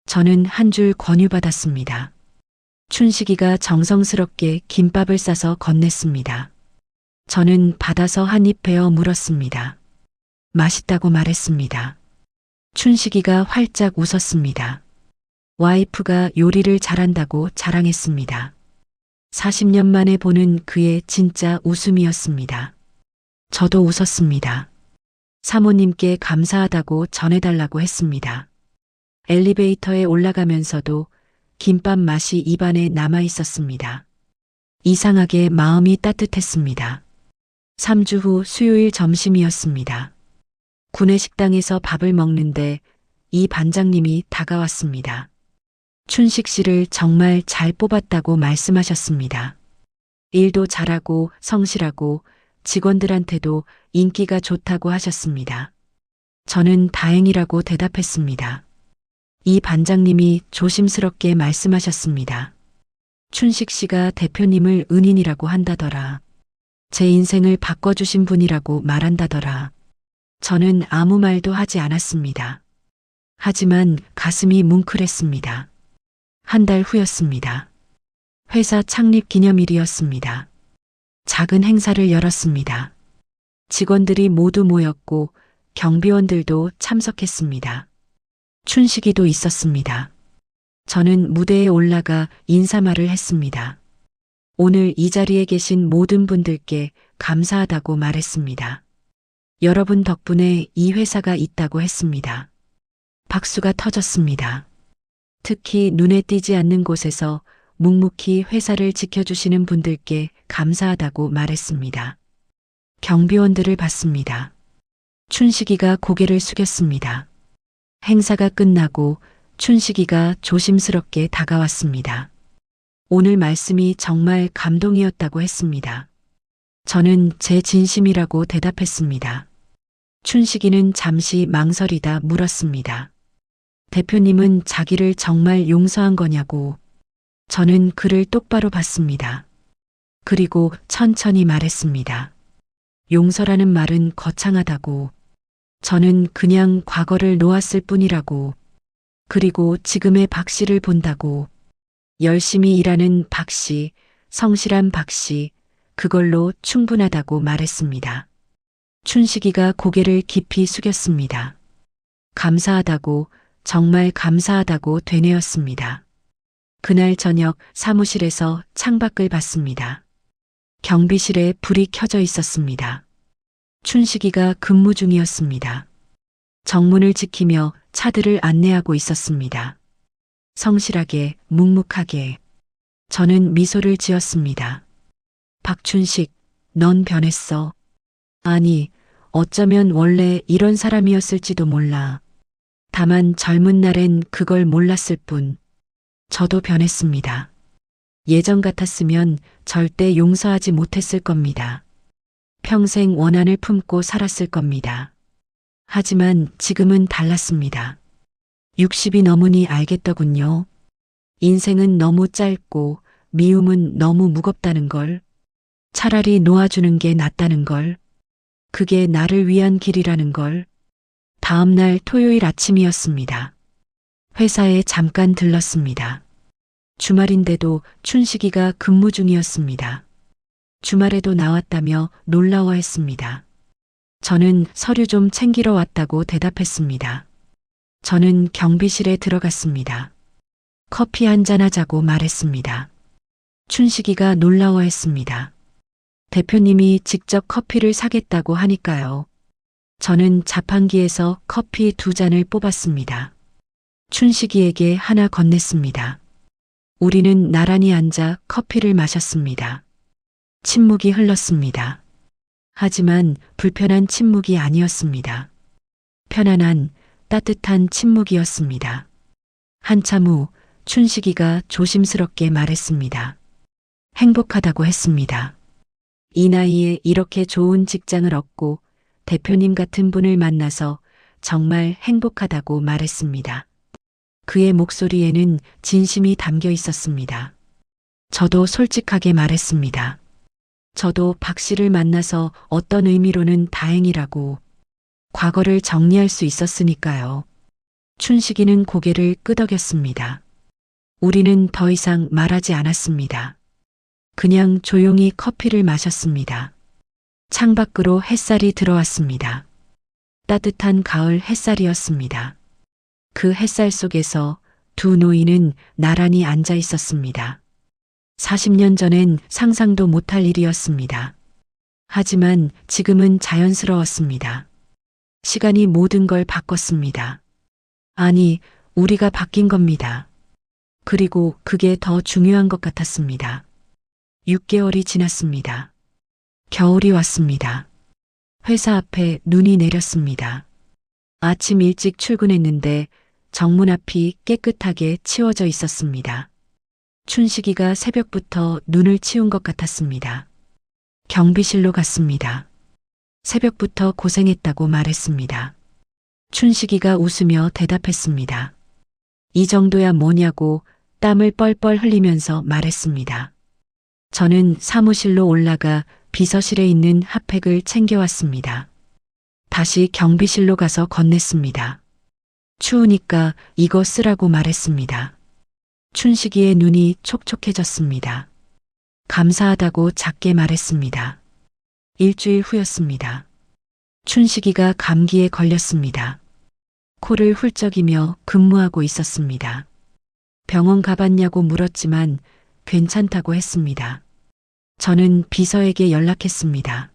A: 저는 한 줄 권유받았습니다. 춘식이가 정성스럽게 김밥을 싸서 건넸습니다. 저는 받아서 한 입 베어 물었습니다. 맛있다고 말했습니다. 춘식이가 활짝 웃었습니다. 와이프가 요리를 잘한다고 자랑했습니다. 40년 만에 보는 그의 진짜 웃음이었습니다. 저도 웃었습니다. 사모님께 감사하다고 전해달라고 했습니다. 엘리베이터에 올라가면서도 김밥 맛이 입안에 남아 있었습니다. 이상하게 마음이 따뜻했습니다. 3주 후 수요일 점심이었습니다. 구내식당에서 밥을 먹는데 이 반장님이 다가왔습니다. 춘식 씨를 정말 잘 뽑았다고 말씀하셨습니다. 일도 잘하고 성실하고 직원들한테도 인기가 좋다고 하셨습니다. 저는 다행이라고 대답했습니다. 이 반장님이 조심스럽게 말씀하셨습니다. 춘식 씨가 대표님을 은인이라고 한다더라. 제 인생을 바꿔주신 분이라고 말한다더라. 저는 아무 말도 하지 않았습니다. 하지만 가슴이 뭉클했습니다. 한 달 후였습니다. 회사 창립 기념일이었습니다. 작은 행사를 열었습니다. 직원들이 모두 모였고 경비원들도 참석했습니다. 춘식이도 있었습니다. 저는 무대에 올라가 인사말을 했습니다. 오늘 이 자리에 계신 모든 분들께 감사하다고 말했습니다. 여러분 덕분에 이 회사가 있다고 했습니다. 박수가 터졌습니다. 특히 눈에 띄지 않는 곳에서 묵묵히 회사를 지켜주시는 분들께 감사하다고 말했습니다. 경비원들을 봤습니다. 춘식이가 고개를 숙였습니다. 행사가 끝나고 춘식이가 조심스럽게 다가왔습니다. 오늘 말씀이 정말 감동이었다고 했습니다. 저는 제 진심이라고 대답했습니다. 춘식이는 잠시 망설이다 물었습니다. 대표님은 자기를 정말 용서한 거냐고. 저는 그를 똑바로 봤습니다. 그리고 천천히 말했습니다. 용서라는 말은 거창하다고. 저는 그냥 과거를 놓았을 뿐이라고. 그리고 지금의 박 씨를 본다고. 열심히 일하는 박 씨, 성실한 박 씨, 그걸로 충분하다고 말했습니다. 춘식이가 고개를 깊이 숙였습니다. 감사하다고, 정말 감사하다고 되뇌었습니다. 그날 저녁 사무실에서 창밖을 봤습니다. 경비실에 불이 켜져 있었습니다. 춘식이가 근무 중이었습니다. 정문을 지키며 차들을 안내하고 있었습니다. 성실하게, 묵묵하게. 저는 미소를 지었습니다. 박춘식, 넌 변했어. 아니, 어쩌면 원래 이런 사람이었을지도 몰라. 다만 젊은 날엔 그걸 몰랐을 뿐. 저도 변했습니다. 예전 같았으면 절대 용서하지 못했을 겁니다. 평생 원한을 품고 살았을 겁니다. 하지만 지금은 달랐습니다. 60이 넘으니 알겠더군요. 인생은 너무 짧고 미움은 너무 무겁다는 걸. 차라리 놓아주는 게 낫다는 걸. 그게 나를 위한 길이라는 걸. 다음 날 토요일 아침이었습니다. 회사에 잠깐 들렀습니다. 주말인데도 춘식이가 근무 중이었습니다. 주말에도 나왔다며 놀라워했습니다. 저는 서류 좀 챙기러 왔다고 대답했습니다. 저는 경비실에 들어갔습니다. 커피 한잔 하자고 말했습니다. 춘식이가 놀라워했습니다. 대표님이 직접 커피를 사겠다고 하니까요. 저는 자판기에서 커피 2잔을 뽑았습니다. 춘식이에게 하나 건넸습니다. 우리는 나란히 앉아 커피를 마셨습니다. 침묵이 흘렀습니다. 하지만 불편한 침묵이 아니었습니다. 편안한, 따뜻한 침묵이었습니다. 한참 후 춘식이가 조심스럽게 말했습니다. 행복하다고 했습니다. 이 나이에 이렇게 좋은 직장을 얻고 대표님 같은 분을 만나서 정말 행복하다고 말했습니다. 그의 목소리에는 진심이 담겨 있었습니다. 저도 솔직하게 말했습니다. 저도 박 씨를 만나서 어떤 의미로는 다행이라고, 과거를 정리할 수 있었으니까요. 춘식이는 고개를 끄덕였습니다. 우리는 더 이상 말하지 않았습니다. 그냥 조용히 커피를 마셨습니다. 창밖으로 햇살이 들어왔습니다. 따뜻한 가을 햇살이었습니다. 그 햇살 속에서 두 노인은 나란히 앉아 있었습니다. 40년 전엔 상상도 못할 일이었습니다. 하지만 지금은 자연스러웠습니다. 시간이 모든 걸 바꿨습니다. 아니, 우리가 바뀐 겁니다. 그리고 그게 더 중요한 것 같았습니다. 6개월이 지났습니다. 겨울이 왔습니다. 회사 앞에 눈이 내렸습니다. 아침 일찍 출근했는데 정문 앞이 깨끗하게 치워져 있었습니다. 춘식이가 새벽부터 눈을 치운 것 같았습니다. 경비실로 갔습니다. 새벽부터 고생했다고 말했습니다. 춘식이가 웃으며 대답했습니다. 이 정도야 뭐냐고 땀을 뻘뻘 흘리면서 말했습니다. 저는 사무실로 올라가 비서실에 있는 핫팩을 챙겨왔습니다. 다시 경비실로 가서 건넸습니다. 추우니까 이거 쓰라고 말했습니다. 춘식이의 눈이 촉촉해졌습니다. 감사하다고 작게 말했습니다. 일주일 후였습니다. 춘식이가 감기에 걸렸습니다. 코를 훌쩍이며 근무하고 있었습니다. 병원 가봤냐고 물었지만 괜찮다고 했습니다. 저는 비서에게 연락했습니다.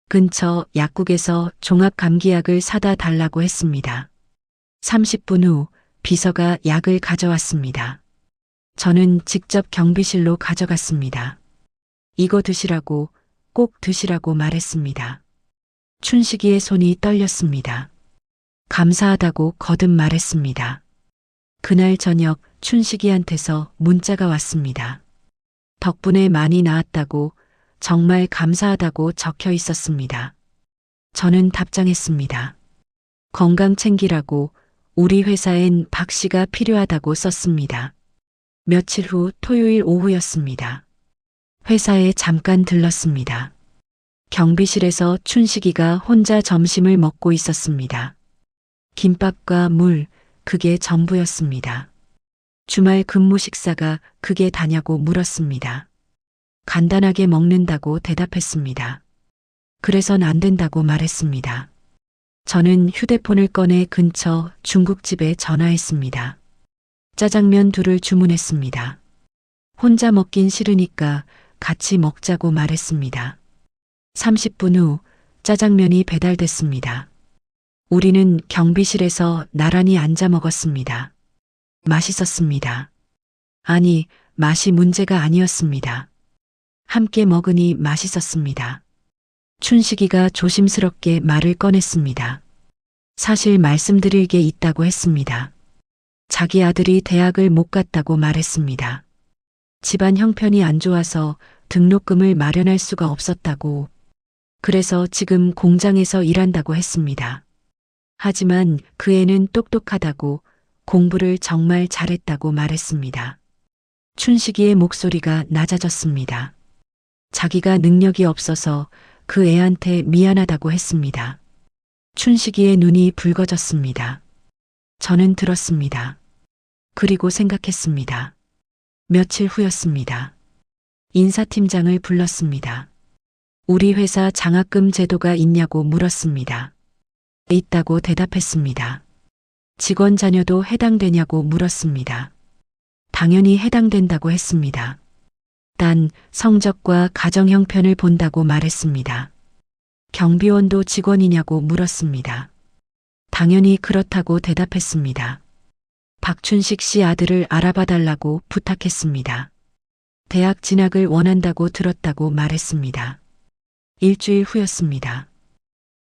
A: 근처 약국에서 종합감기약을 사다 달라고 했습니다. 30분 후 비서가 약을 가져왔습니다. 저는 직접 경비실로 가져갔습니다. 이거 드시라고, 꼭 드시라고 말했습니다. 춘식이의 손이 떨렸습니다. 감사하다고 거듭 말했습니다. 그날 저녁 춘식이한테서 문자가 왔습니다. 덕분에 많이 나았다고, 정말 감사하다고 적혀 있었습니다. 저는 답장했습니다. 건강 챙기라고, 우리 회사엔 박 씨가 필요하다고 썼습니다. 며칠 후 토요일 오후였습니다. 회사에 잠깐 들렀습니다. 경비실에서 춘식이가 혼자 점심을 먹고 있었습니다. 김밥과 물, 그게 전부였습니다. 주말 근무 식사가 그게 다냐고 물었습니다. 간단하게 먹는다고 대답했습니다. 그래선 안 된다고 말했습니다. 저는 휴대폰을 꺼내 근처 중국집에 전화했습니다. 짜장면 2를 주문했습니다. 혼자 먹긴 싫으니까 같이 먹자고 말했습니다. 30분 후 짜장면이 배달됐습니다. 우리는 경비실에서 나란히 앉아 먹었습니다. 맛있었습니다. 아니, 맛이 문제가 아니었습니다. 함께 먹으니 맛있었습니다. 춘식이가 조심스럽게 말을 꺼냈습니다. 사실 말씀드릴 게 있다고 했습니다. 자기 아들이 대학을 못 갔다고 말했습니다. 집안 형편이 안 좋아서 등록금을 마련할 수가 없었다고. 그래서 지금 공장에서 일한다고 했습니다. 하지만 그 애는 똑똑하다고, 공부를 정말 잘했다고 말했습니다. 춘식이의 목소리가 낮아졌습니다. 자기가 능력이 없어서 그 애한테 미안하다고 했습니다. 춘식이의 눈이 붉어졌습니다. 저는 들었습니다. 그리고 생각했습니다. 며칠 후였습니다. 인사팀장을 불렀습니다. 우리 회사 장학금 제도가 있냐고 물었습니다. 있다고 대답했습니다. 직원 자녀도 해당되냐고 물었습니다. 당연히 해당된다고 했습니다. 단 성적과 가정 형편을 본다고 말했습니다. 경비원도 직원이냐고 물었습니다. 당연히 그렇다고 대답했습니다. 박춘식 씨 아들을 알아봐 달라고 부탁했습니다. 대학 진학을 원한다고 들었다고 말했습니다. 일주일 후였습니다.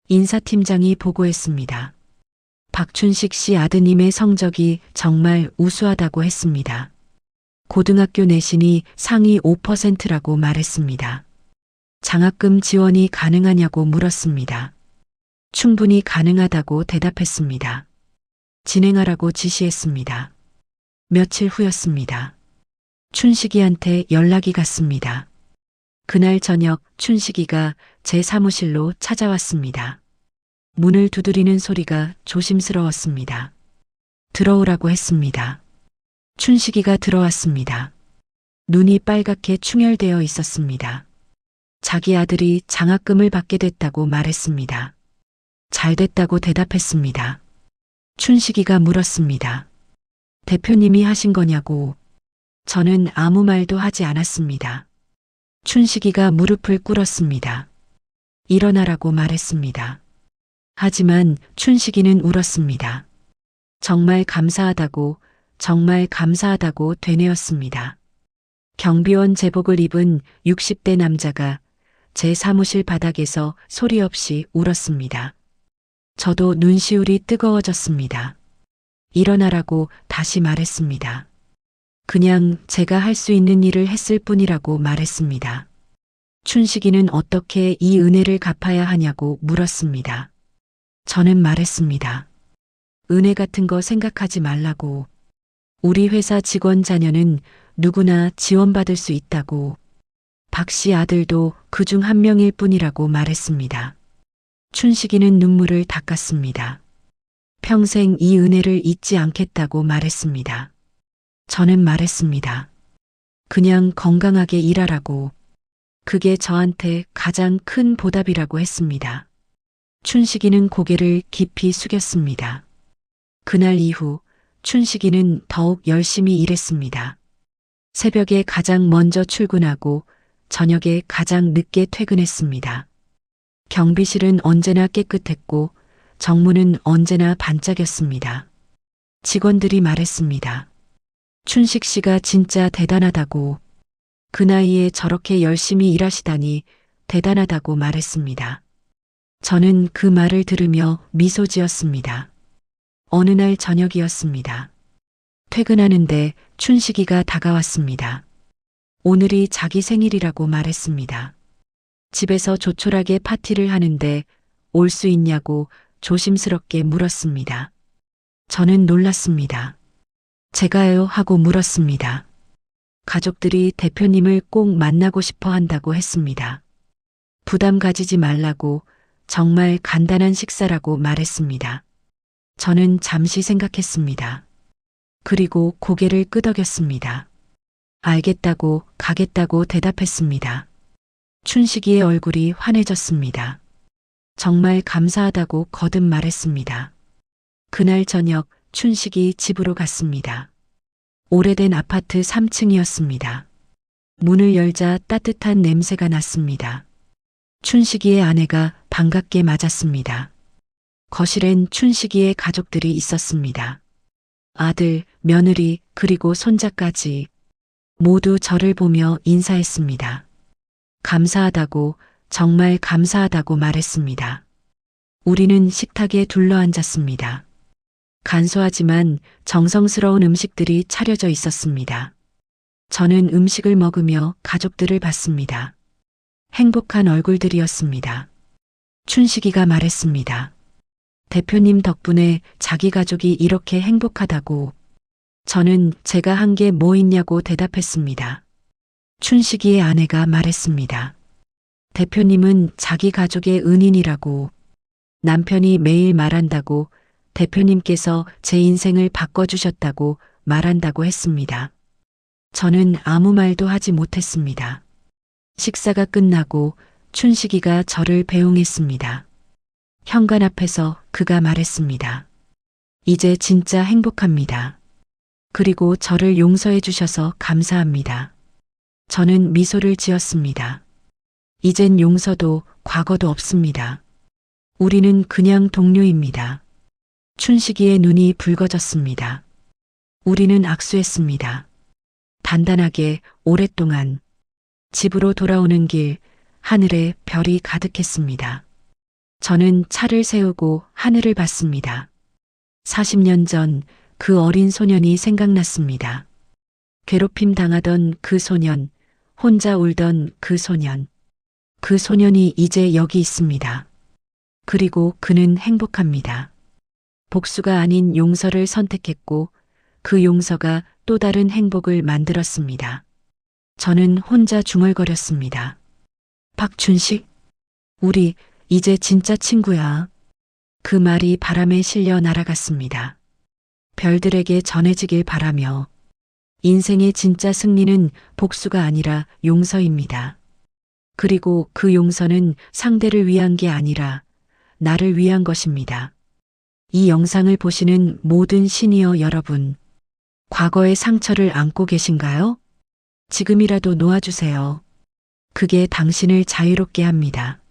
A: 인사팀장이 보고했습니다. 박춘식 씨 아드님의 성적이 정말 우수하다고 했습니다. 고등학교 내신이 상위 5%라고 말했습니다. 장학금 지원이 가능하냐고 물었습니다. 충분히 가능하다고 대답했습니다. 진행하라고 지시했습니다. 며칠 후였습니다. 춘식이한테 연락이 갔습니다. 그날 저녁 춘식이가 제 사무실로 찾아왔습니다. 문을 두드리는 소리가 조심스러웠습니다. 들어오라고 했습니다. 춘식이가 들어왔습니다. 눈이 빨갛게 충혈되어 있었습니다. 자기 아들이 장학금을 받게 됐다고 말했습니다. 잘 됐다고 대답했습니다. 춘식이가 물었습니다. 대표님이 하신 거냐고. 저는 아무 말도 하지 않았습니다. 춘식이가 무릎을 꿇었습니다. 일어나라고 말했습니다. 하지만 춘식이는 울었습니다. 정말 감사하다고 되뇌었습니다. 경비원 제복을 입은 60대 남자가 제 사무실 바닥에서 소리 없이 울었습니다. 저도 눈시울이 뜨거워졌습니다. 일어나라고 다시 말했습니다. 그냥 제가 할 수 있는 일을 했을 뿐이라고 말했습니다. 춘식이는 어떻게 이 은혜를 갚아야 하냐고 물었습니다. 저는 말했습니다. 은혜 같은 거 생각하지 말라고. 우리 회사 직원 자녀는 누구나 지원받을 수 있다고. 박 씨 아들도 그중 한 명일 뿐이라고 말했습니다. 춘식이는 눈물을 닦았습니다. 평생 이 은혜를 잊지 않겠다고 말했습니다. 저는 말했습니다. 그냥 건강하게 일하라고. 그게 저한테 가장 큰 보답이라고 했습니다. 춘식이는 고개를 깊이 숙였습니다. 그날 이후 춘식이는 더욱 열심히 일했습니다. 새벽에 가장 먼저 출근하고 저녁에 가장 늦게 퇴근했습니다. 경비실은 언제나 깨끗했고 정문은 언제나 반짝였습니다. 직원들이 말했습니다. 춘식 씨가 진짜 대단하다고. 그 나이에 저렇게 열심히 일하시다니 대단하다고 말했습니다. 저는 그 말을 들으며 미소 지었습니다. 어느 날 저녁이었습니다. 퇴근하는데 춘식이가 다가왔습니다. 오늘이 자기 생일이라고 말했습니다. 집에서 조촐하게 파티를 하는데 올 수 있냐고 조심스럽게 물었습니다. 저는 놀랐습니다. 제가요 하고 물었습니다. 가족들이 대표님을 꼭 만나고 싶어 한다고 했습니다. 부담 가지지 말라고 정말 간단한 식사라고 말했습니다. 저는 잠시 생각했습니다. 그리고 고개를 끄덕였습니다. 알겠다고 가겠다고 대답했습니다. 춘식이의 얼굴이 환해졌습니다. 정말 감사하다고 거듭 말했습니다. 그날 저녁 춘식이 집으로 갔습니다. 오래된 아파트 3층이었습니다. 문을 열자 따뜻한 냄새가 났습니다. 춘식이의 아내가 반갑게 맞았습니다. 거실엔 춘식이의 가족들이 있었습니다. 아들, 며느리, 그리고 손자까지 모두 저를 보며 인사했습니다. 감사하다고, 정말 감사하다고 말했습니다. 우리는 식탁에 둘러앉았습니다. 간소하지만 정성스러운 음식들이 차려져 있었습니다. 저는 음식을 먹으며 가족들을 봤습니다. 행복한 얼굴들이었습니다. 춘식이가 말했습니다. 대표님 덕분에 자기 가족이 이렇게 행복하다고. 저는 제가 한 게 뭐 있냐고 대답했습니다. 춘식이의 아내가 말했습니다. 대표님은 자기 가족의 은인이라고. 남편이 매일 말한다고 대표님께서 제 인생을 바꿔주셨다고 말한다고 했습니다. 저는 아무 말도 하지 못했습니다. 식사가 끝나고 춘식이가 저를 배웅했습니다. 현관 앞에서 그가 말했습니다. 이제 진짜 행복합니다. 그리고 저를 용서해 주셔서 감사합니다. 저는 미소를 지었습니다. 이젠 용서도 과거도 없습니다. 우리는 그냥 동료입니다. 춘식이의 눈이 붉어졌습니다. 우리는 악수했습니다. 단단하게 오랫동안. 집으로 돌아오는 길 하늘에 별이 가득했습니다. 저는 차를 세우고 하늘을 봤습니다. 40년 전 그 어린 소년이 생각났습니다. 괴롭힘 당하던 그 소년, 혼자 울던 그 소년. 그 소년이 이제 여기 있습니다. 그리고 그는 행복합니다. 복수가 아닌 용서를 선택했고 그 용서가 또 다른 행복을 만들었습니다. 저는 혼자 중얼거렸습니다. 박준식, 우리 이제 진짜 친구야. 그 말이 바람에 실려 날아갔습니다. 별들에게 전해지길 바라며 인생의 진짜 승리는 복수가 아니라 용서입니다. 그리고 그 용서는 상대를 위한 게 아니라 나를 위한 것입니다. 이 영상을 보시는 모든 시니어 여러분, 과거의 상처를 안고 계신가요? 지금이라도 놓아주세요. 그게 당신을 자유롭게 합니다.